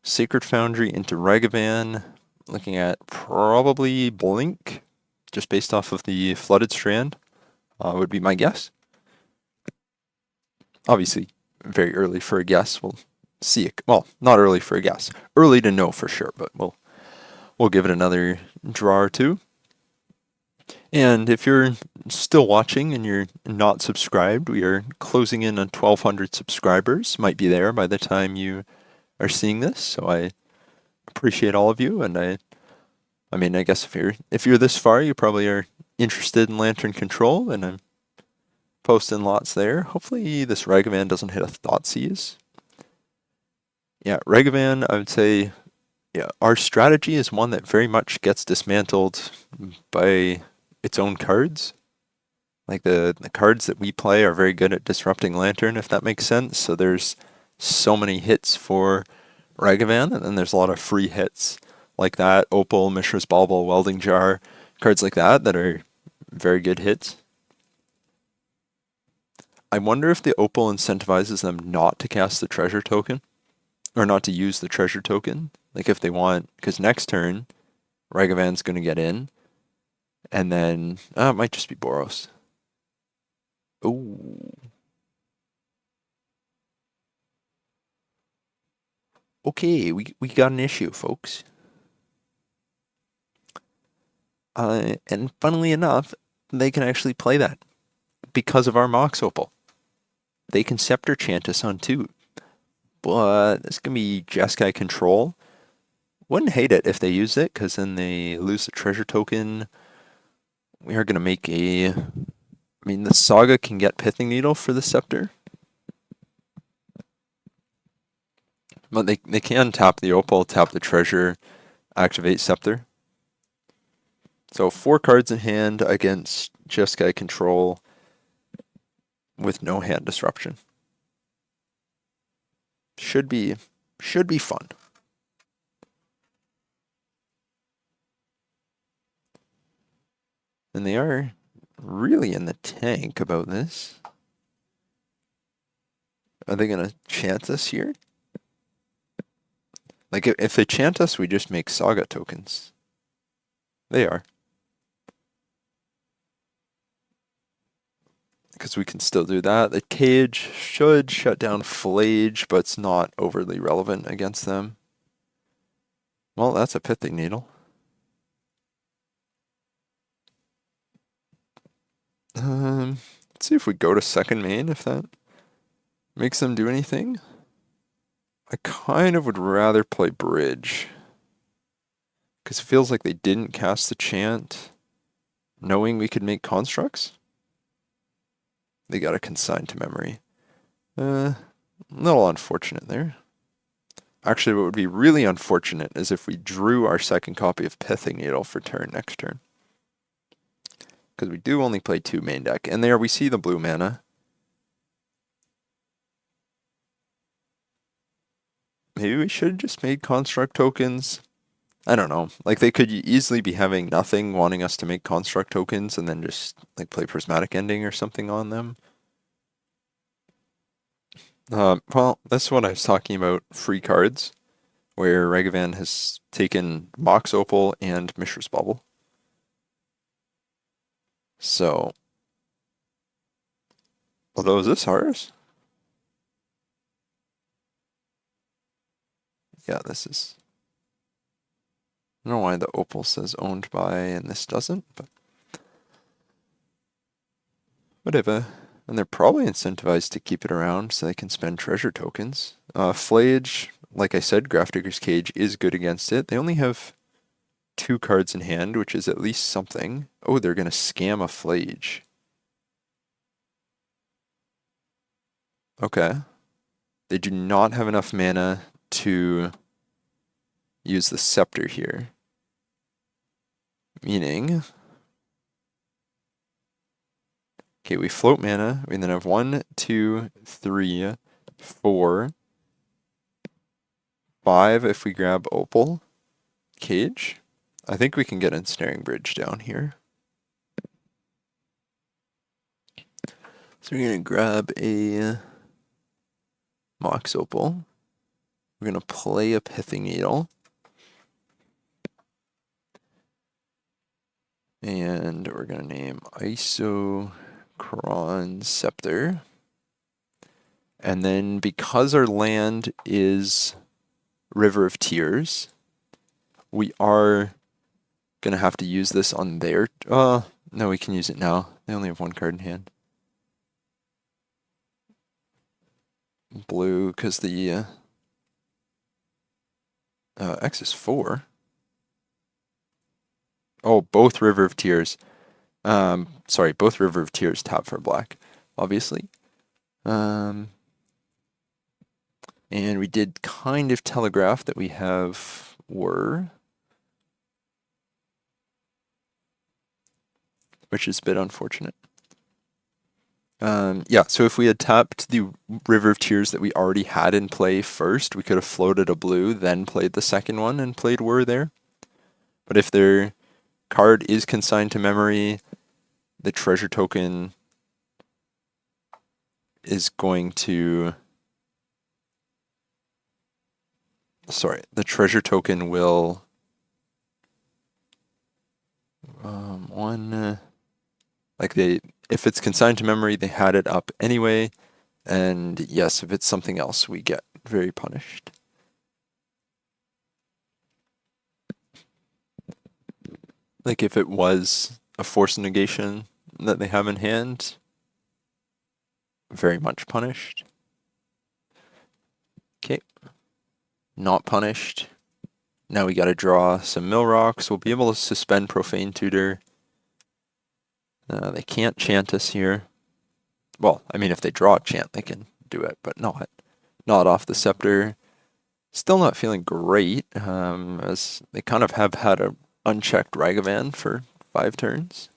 Sacred Foundry into Ragavan. Looking at probably Blink, just based off of the Flooded Strand, would be my guess. Obviously, very early for a guess. We'll see it. Well, not early for a guess. Early to know for sure, but we'll give it another draw or 2. And if you're still watching and you're not subscribed, we are closing in on 1,200 subscribers. Might be there by the time you are seeing this, so I appreciate all of you. And I mean, I guess if you're this far, you probably are interested in Lantern Control, and I'm posting lots there. Hopefully this Ragavan doesn't hit a Thoughtseize. Yeah, Ragavan, I would say, yeah, our strategy is one that very much gets dismantled by its own cards. Like the cards that we play are very good at disrupting Lantern, if that makes sense. So there's so many hits for Ragavan, and then there's a lot of free hits like that. Opal, Mishra's Bauble, Welding Jar, cards like that are very good hits. I wonder if the Opal incentivizes them not to cast the treasure token, or not to use the treasure token. Like if they want, because next turn, Ragavan's going to get in, and then, it might just be Boros. Ooh. Okay, we got an issue, folks. And funnily enough, they can actually play that because of our Mox Opal. They can Scepter Chant us on 2. But it's going to be Jeskai control. Wouldn't hate it if they used it, because then they lose the treasure token. We are going to make a... I mean, the Saga can get Pithing Needle for the Scepter. But they can tap the Opal, tap the treasure, activate Scepter. So 4 cards in hand against Jeskai control. with no hand disruption. Should be fun. And they are really in the tank about this. Are they gonna chant us here? Like, if they chant us, we just make Saga tokens. They are. Because we can still do that. The Cage should shut down Flage, but it's not overly relevant against them. Well, that's a Pithing Needle. Let's see if we go to second main, if that makes them do anything. I kind of would rather play Bridge. Because it feels like they didn't cast the chant knowing we could make constructs. They got a consign to memory. A little unfortunate there. Actually, what would be really unfortunate is if we drew our second copy of Pithing Needle for next turn. Because we do only play 2 main deck. And there we see the blue mana. Maybe we should have just made construct tokens. I don't know. Like, they could easily be having nothing, wanting us to make construct tokens, and then just like play Prismatic Ending or something on them. Well, that's what I was talking about, free cards, where Ragavan has taken Mox Opal and Mishra's Bubble. So, although, is this ours? Yeah, this is. I don't know why the Opal says owned by and this doesn't, but whatever. And they're probably incentivized to keep it around so they can spend treasure tokens. Flage, like I said, Grafdigger's Cage is good against it. They only have 2 cards in hand, which is at least something. Oh, they're going to scam a Flage. Okay. They do not have enough mana to use the Scepter here. Meaning, okay, we float mana. We then have 1, 2, 3, 4, 5 if we grab Opal. Cage. I think we can get Ensnaring Bridge down here. So we're going to grab a Mox Opal. We're going to play a Pithing Needle. And we're going to name Isokron Scepter. And then because our land is River of Tears, we are going to have to use this on their... no, we can use it now. They only have 1 card in hand. Blue, because the X is 4. Oh, both River of Tears. Sorry, both River of Tears tap for black, obviously. And we did kind of telegraph that we have Whir, which is a bit unfortunate. Yeah, so if we had tapped the River of Tears that we already had in play first, we could have floated a blue, then played the second one and played Whir there. But if their card is consigned to memory, the treasure token is going to... Sorry, the treasure token will... if it's consigned to memory, they had it up anyway. And yes, if it's something else, we get very punished. Like if it was a force negation that they have in hand, very much punished. Okay. Not punished. Now we gotta draw some mill rocks. We'll be able to suspend Profane Tutor. They can't chant us here. Well, I mean, if they draw a chant, they can do it, but not off the Scepter. Still not feeling great, as they kind of have had a unchecked Ragavan for 5 turns.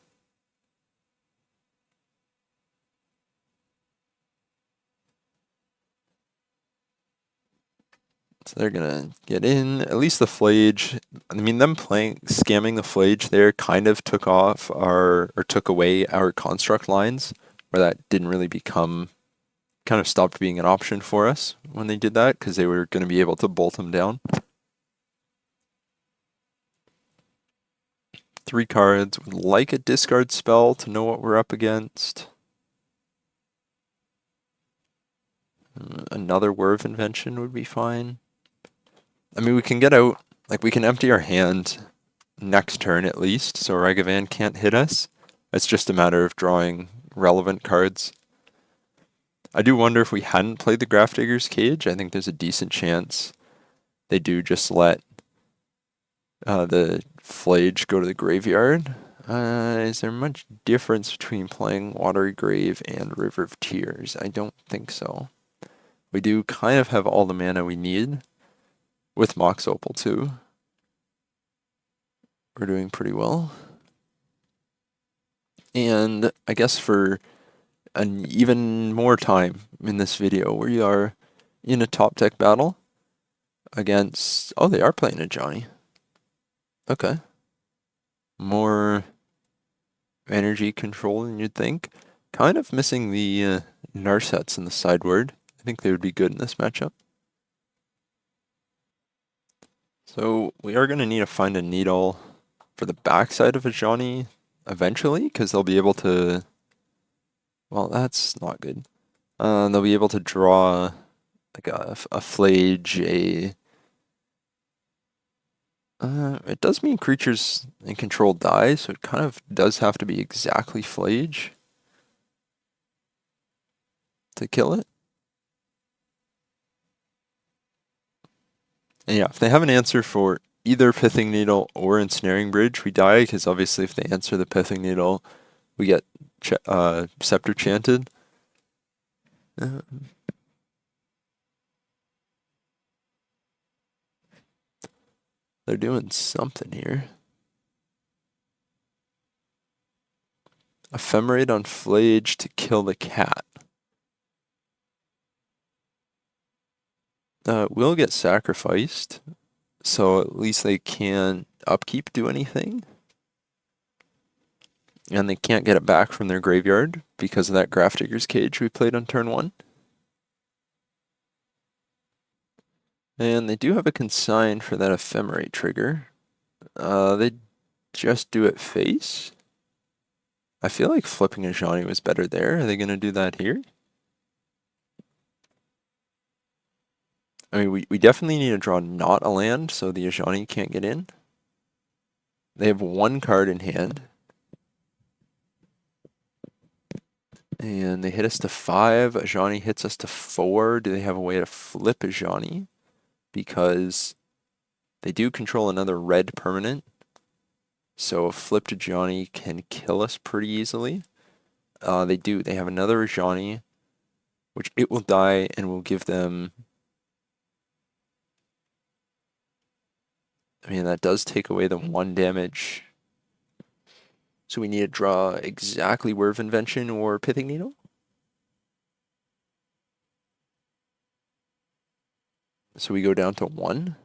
So they're gonna get in. At least the Flage. I mean, them scamming the Flage there kind of took off or took away our construct lines, where that didn't really become, kind of stopped being an option for us when they did that, because they were going to be able to bolt them down. 3 cards. Would like a discard spell to know what we're up against. Another Whir of Invention would be fine. I mean, we can get out, like, we can empty our hand next turn at least, so Ragavan can't hit us. It's just a matter of drawing relevant cards. I do wonder if we hadn't played the Grafdigger's Cage, I think there's a decent chance they do just let the Flage go to the graveyard. Is there much difference between playing Watery Grave and River of Tears? I don't think so. We do kind of have all the mana we need with Mox Opal too. We're doing pretty well. And I guess for an even more time in this video, we are in a top deck battle against, oh, they are playing a Johnny. Okay. More energy control than you'd think. Kind of missing the Narsets in the sideboard. I think they would be good in this matchup. So we are going to need to find a needle for the backside of a Johnny eventually, because they'll be able to, well, that's not good. They'll be able to draw like a Flage, it does mean creatures in control die, so it kind of does have to be exactly Flage to kill it. And yeah, if they have an answer for either Pithing Needle or Ensnaring Bridge, we die, because obviously if they answer the Pithing Needle, we get Scepter Chanted. They're doing something here. Ephemerate on Flage to kill the cat. Will get sacrificed, so at least they can upkeep do anything. And they can't get it back from their graveyard because of that Grafdigger's Cage we played on turn 1. And they do have a consign for that Ephemerate trigger. They just do it face. I feel like flipping a Johnny was better there. Are they going to do that here? I mean, we definitely need to draw not a land so the Ajani can't get in. They have 1 card in hand. And they hit us to 5. Ajani hits us to 4. Do they have a way to flip Ajani? Because they do control another red permanent. So a flipped Ajani can kill us pretty easily. They do. They have another Ajani, which it will die and will give them... I mean, that does take away the 1 damage. So we need to draw exactly Whir of Invention or Pithing Needle. So we go down to 1.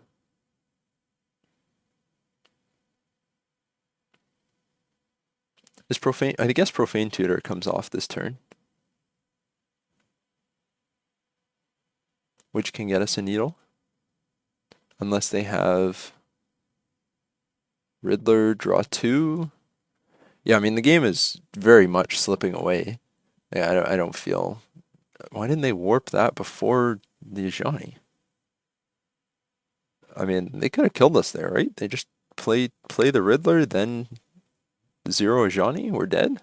Is Profane... I guess Profane Tutor comes off this turn, which can get us a needle. Unless they have Riddler, draw 2. Yeah, I mean, the game is very much slipping away. Yeah, I don't feel... Why didn't they warp that before the Ajani? I mean, they could have killed us there, right? They just play the Riddler, then 0 Ajani, we're dead?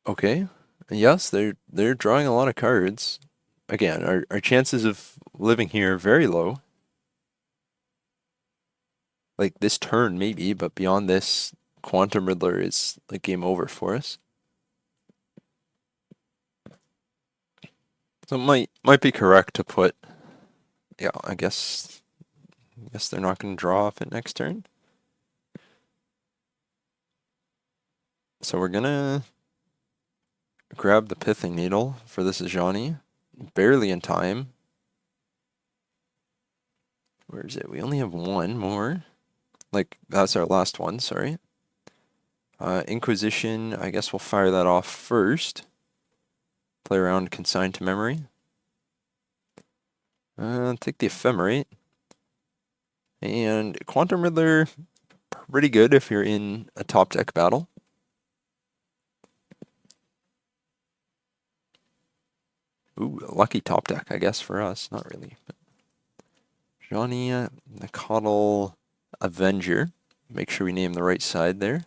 Okay. Yes, they're drawing a lot of cards. Again, our chances of living here are very low. Like, this turn, maybe, but beyond this, Quantum Riddler is, like, game over for us. So it might be correct to put... Yeah, I guess they're not going to draw off it next turn. So we're going to grab the Pithing Needle for this Ajani. Barely in time. Where is it? We only have one more. Like, that's our last one, sorry. Inquisition, I guess we'll fire that off first. Play around Consigned to Memory. Take the Ephemerate. And Quantum Riddler, pretty good if you're in a top deck battle. Ooh, a lucky top deck, I guess, for us. Not really. But Johnny, the Coddle Avenger. Make sure we name the right side there.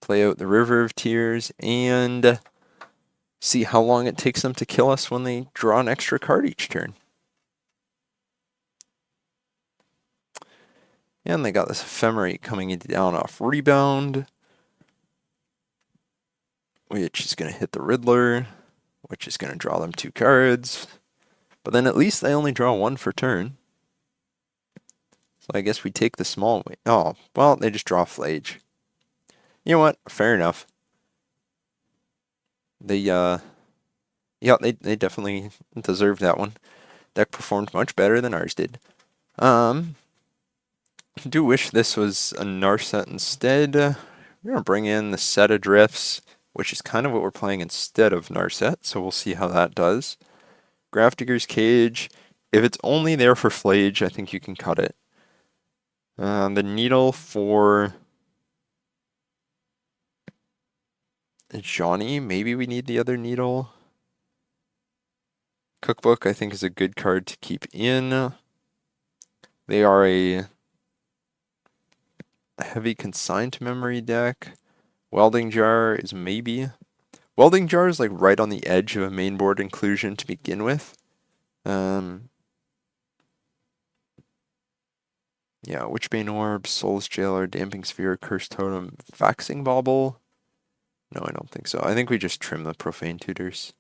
Play out the River of Tears and see how long it takes them to kill us when they draw an extra card each turn. And they got this Ephemerate coming down off Rebound, which is going to hit the Riddler, which is going to draw them 2 cards. But then at least they only draw 1 per turn. So I guess we take the small way. Oh, well, they just draw Flage. You know what? Fair enough. Yeah, they definitely deserved that one. Deck performed much better than ours did. I do wish this was a Narset instead. We're going to bring in the set of drifts, which is kind of what we're playing instead of Narset, so we'll see how that does. Grafdigger's Cage, if it's only there for Flage, I think you can cut it. The Needle for Johnny, maybe we need the other Needle. Cookbook, I think, is a good card to keep in. They are a heavy Consigned to Memory deck. Welding Jar is maybe. Welding Jar is like right on the edge of a main board inclusion to begin with. Yeah, Witchbane Orb, Soul's Jailer, Damping Sphere, Cursed Totem, Faxing Bauble. No, I don't think so. I think we just trim the Profane Tutors.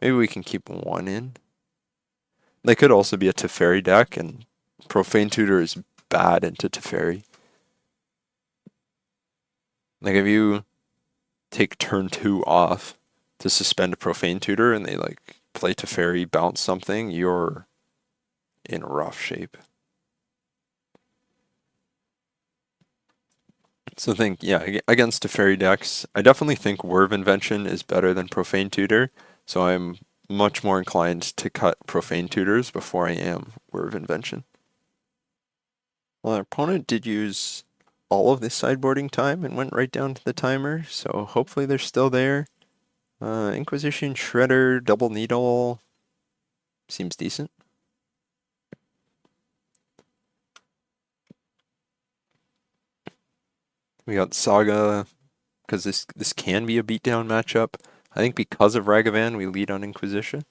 Maybe we can keep 1 in. They could also be a Teferi deck, and Profane Tutor is bad into Teferi. Like, if you take turn 2 off to suspend a Profane Tutor and they, like, play Teferi, bounce something, you're in rough shape. So I think, yeah, against Teferi decks, I definitely think Whir of Invention is better than Profane Tutor, so I'm much more inclined to cut Profane Tutors before I am Whir of Invention. Well, our opponent did use all of the sideboarding time and went right down to the timer, so hopefully they're still there. Inquisition, Shredder, Double Needle, seems decent. We got Saga, because this can be a beatdown matchup. I think because of Ragavan, we lead on Inquisition.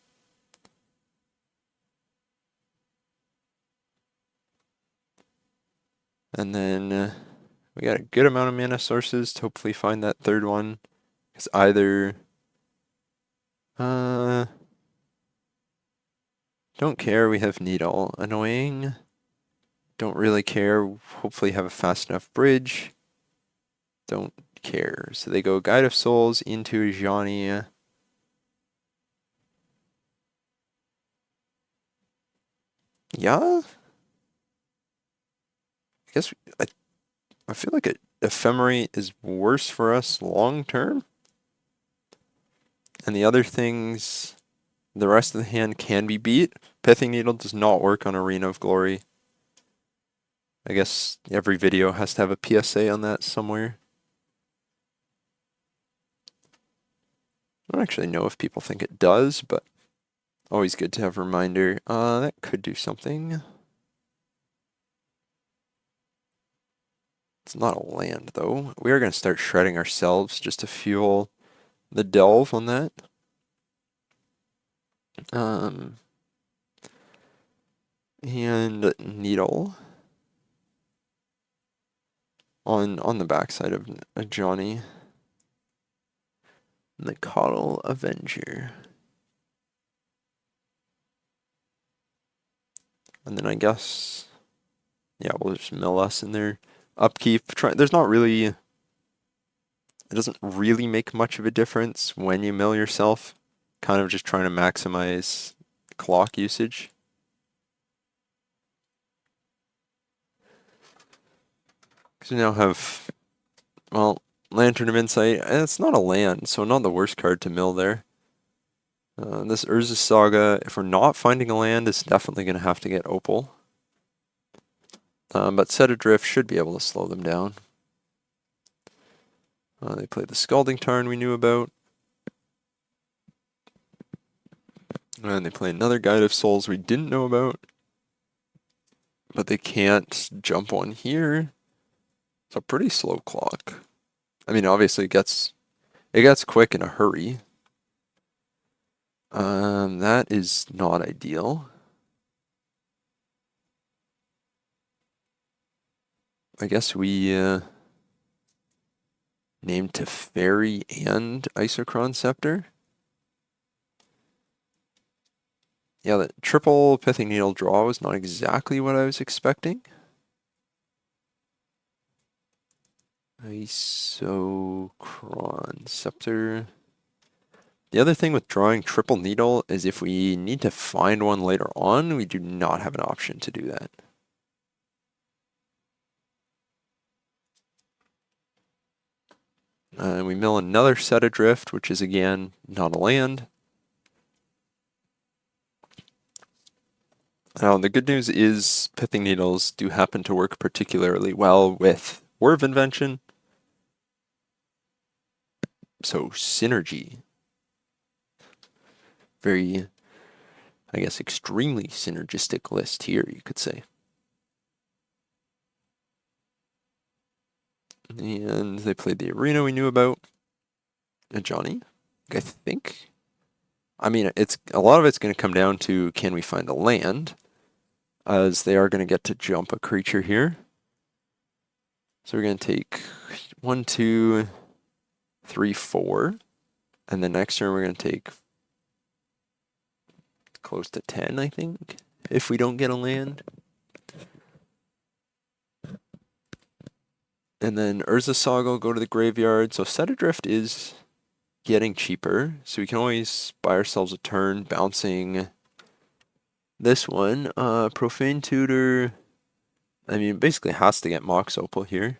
And then we got a good amount of mana sources to hopefully find that third one. Because either... don't care, we have Needle. Annoying. Don't really care, hopefully have a fast enough bridge. Don't care. So they go Guide of Souls into Johnny. Yeah? I guess I feel like Ephemerate is worse for us long term. And the other things, the rest of the hand can be beat. Pithing Needle does not work on Arena of Glory. I guess every video has to have a PSA on that somewhere. I don't actually know if people think it does, but always good to have a reminder. That could do something. It's not a land, though. We are going to start shredding ourselves just to fuel the delve on that. And Needle on the backside of a Johnny. And the Coddle Avenger. And then I guess, yeah, we'll just mill us in there. Upkeep. There's not really It doesn't really make much of a difference when you mill yourself. Kind of just trying to maximize clock usage. Because we now have, well, Lantern of Insight. It's not a land, so not the worst card to mill there. This Urza Saga, if we're not finding a land, is definitely going to have to get Opal. But Set Adrift should be able to slow them down. They played the Scalding Tarn we knew about. And they play another Guide of Souls we didn't know about. But they can't jump on here. It's a pretty slow clock. I mean, obviously it gets quick in a hurry. That is not ideal. I guess we named Teferi and Isochron Scepter. Yeah, the triple Pithing Needle draw was not exactly what I was expecting. Isochron Scepter. The other thing with drawing triple needle is if we need to find one later on, we do not have an option to do that. We mill another Set Adrift, which is again not a land. Now, the good news is Pithing Needles do happen to work particularly well with Whir of Invention. So, synergy. Very, I guess, extremely synergistic list here, you could say. And they played the arena we knew about. Johnny, I think. I mean, a lot of it's going to come down to can we find a land, as they are going to get to jump a creature here. So we're going to take 1, 2, 3, 4, and the next turn we're going to take close to 10, I think, if we don't get a land. And then Urza Saga will go to the graveyard. So Set Adrift is getting cheaper. So we can always buy ourselves a turn bouncing this one. Profane Tutor, I mean, it basically has to get Mox Opal here.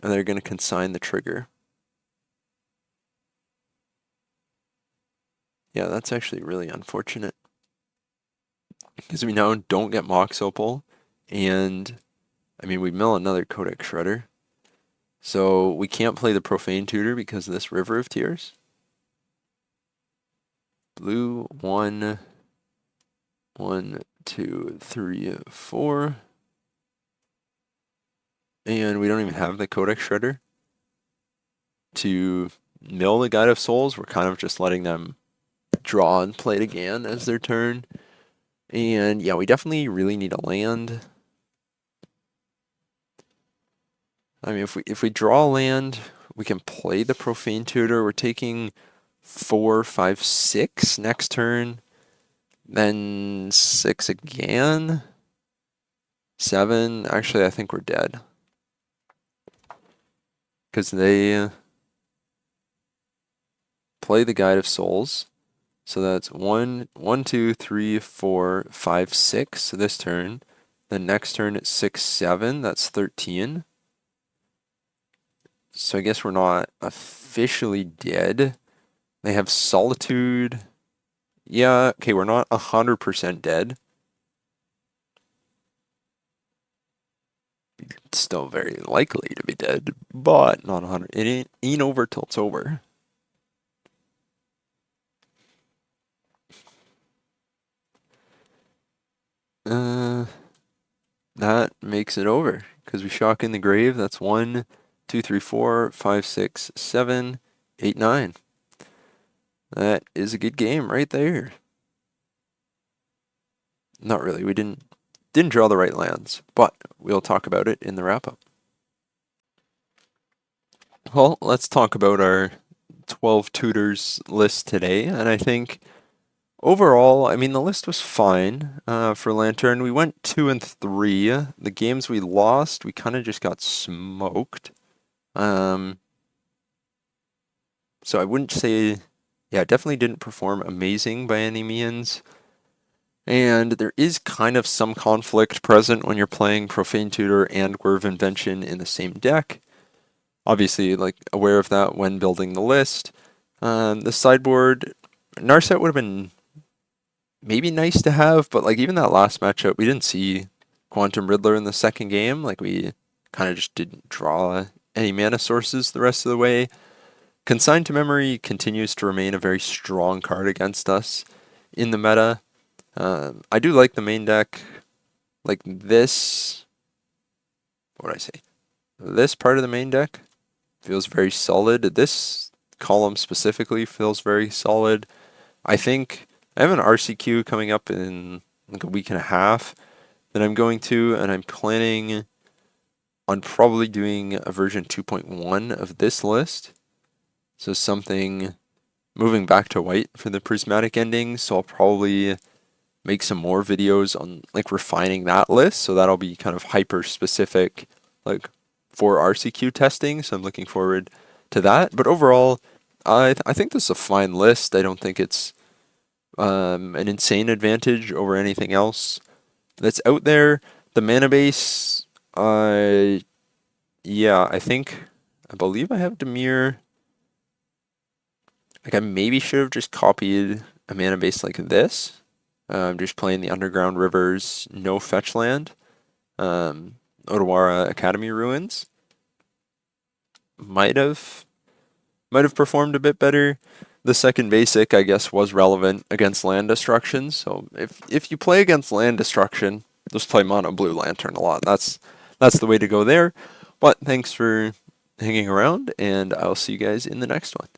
And they're going to consign the trigger. Yeah, that's actually really unfortunate. Because we now don't get Mox Opal. And, I mean, we mill another Codex Shredder. So we can't play the Profane Tutor because of this River of Tears. Blue, 1, 2, 3, 4. And we don't even have the Codex Shredder to mill the Guide of Souls. We're kind of just letting them draw and play it again as their turn. And yeah, we definitely really need a land. I mean, if we draw a land, we can play the Profane Tutor. We're taking 4, 5, 6 next turn. Then 6 again. 7. Actually, I think we're dead. Because they play the Guide of Souls. So that's 1, 2, 3, 4, 5, 6 this turn. Then next turn it's 6, 7. That's 13. So I guess we're not officially dead. They have Solitude. Yeah, okay, we're not 100% dead. Still very likely to be dead, but not 100. It ain't over till it's over. That makes it over because we shock in the grave. That's 1, 2, 3, 4, 5, 6, 7, 8, 9. That is a good game right there. Not really. We didn't draw the right lands, but we'll talk about it in the wrap-up. Well, let's talk about our 12 tutors list today, and I think overall, I mean, the list was fine for Lantern. We went 2 and 3. The games we lost, we kind of just got smoked. So I wouldn't say, yeah, it definitely didn't perform amazing by any means. And there is kind of some conflict present when you're playing Profane Tutor and Whir of Invention in the same deck. Obviously, like, aware of that when building the list. The sideboard, Narset would have been maybe nice to have, but like even that last matchup, we didn't see Quantum Riddler in the second game. Like we kind of just didn't draw any mana sources the rest of the way. Consigned to Memory continues to remain a very strong card against us in the meta. I do like the main deck. Like this, what would I say? This part of the main deck feels very solid. This column specifically feels very solid. I think I have an RCQ coming up in like a week and a half that I'm going to, and I'm planning on probably doing a version 2.1 of this list. So something moving back to white for the prismatic ending. So I'll probably make some more videos on like refining that list. So that'll be kind of hyper specific, like for RCQ testing. So I'm looking forward to that. But overall, I think this is a fine list. I don't think it's an insane advantage over anything else that's out there. The mana base, yeah, I believe I have Demir. Like I maybe should have just copied a mana base like this. I'm just playing the Underground Rivers, no fetch land. Odawara Academy Ruins. Might have performed a bit better. The second basic, I guess, was relevant against land destruction. So if you play against land destruction, just play mono blue lantern a lot. That's the way to go there. But thanks for hanging around, and I'll see you guys in the next one.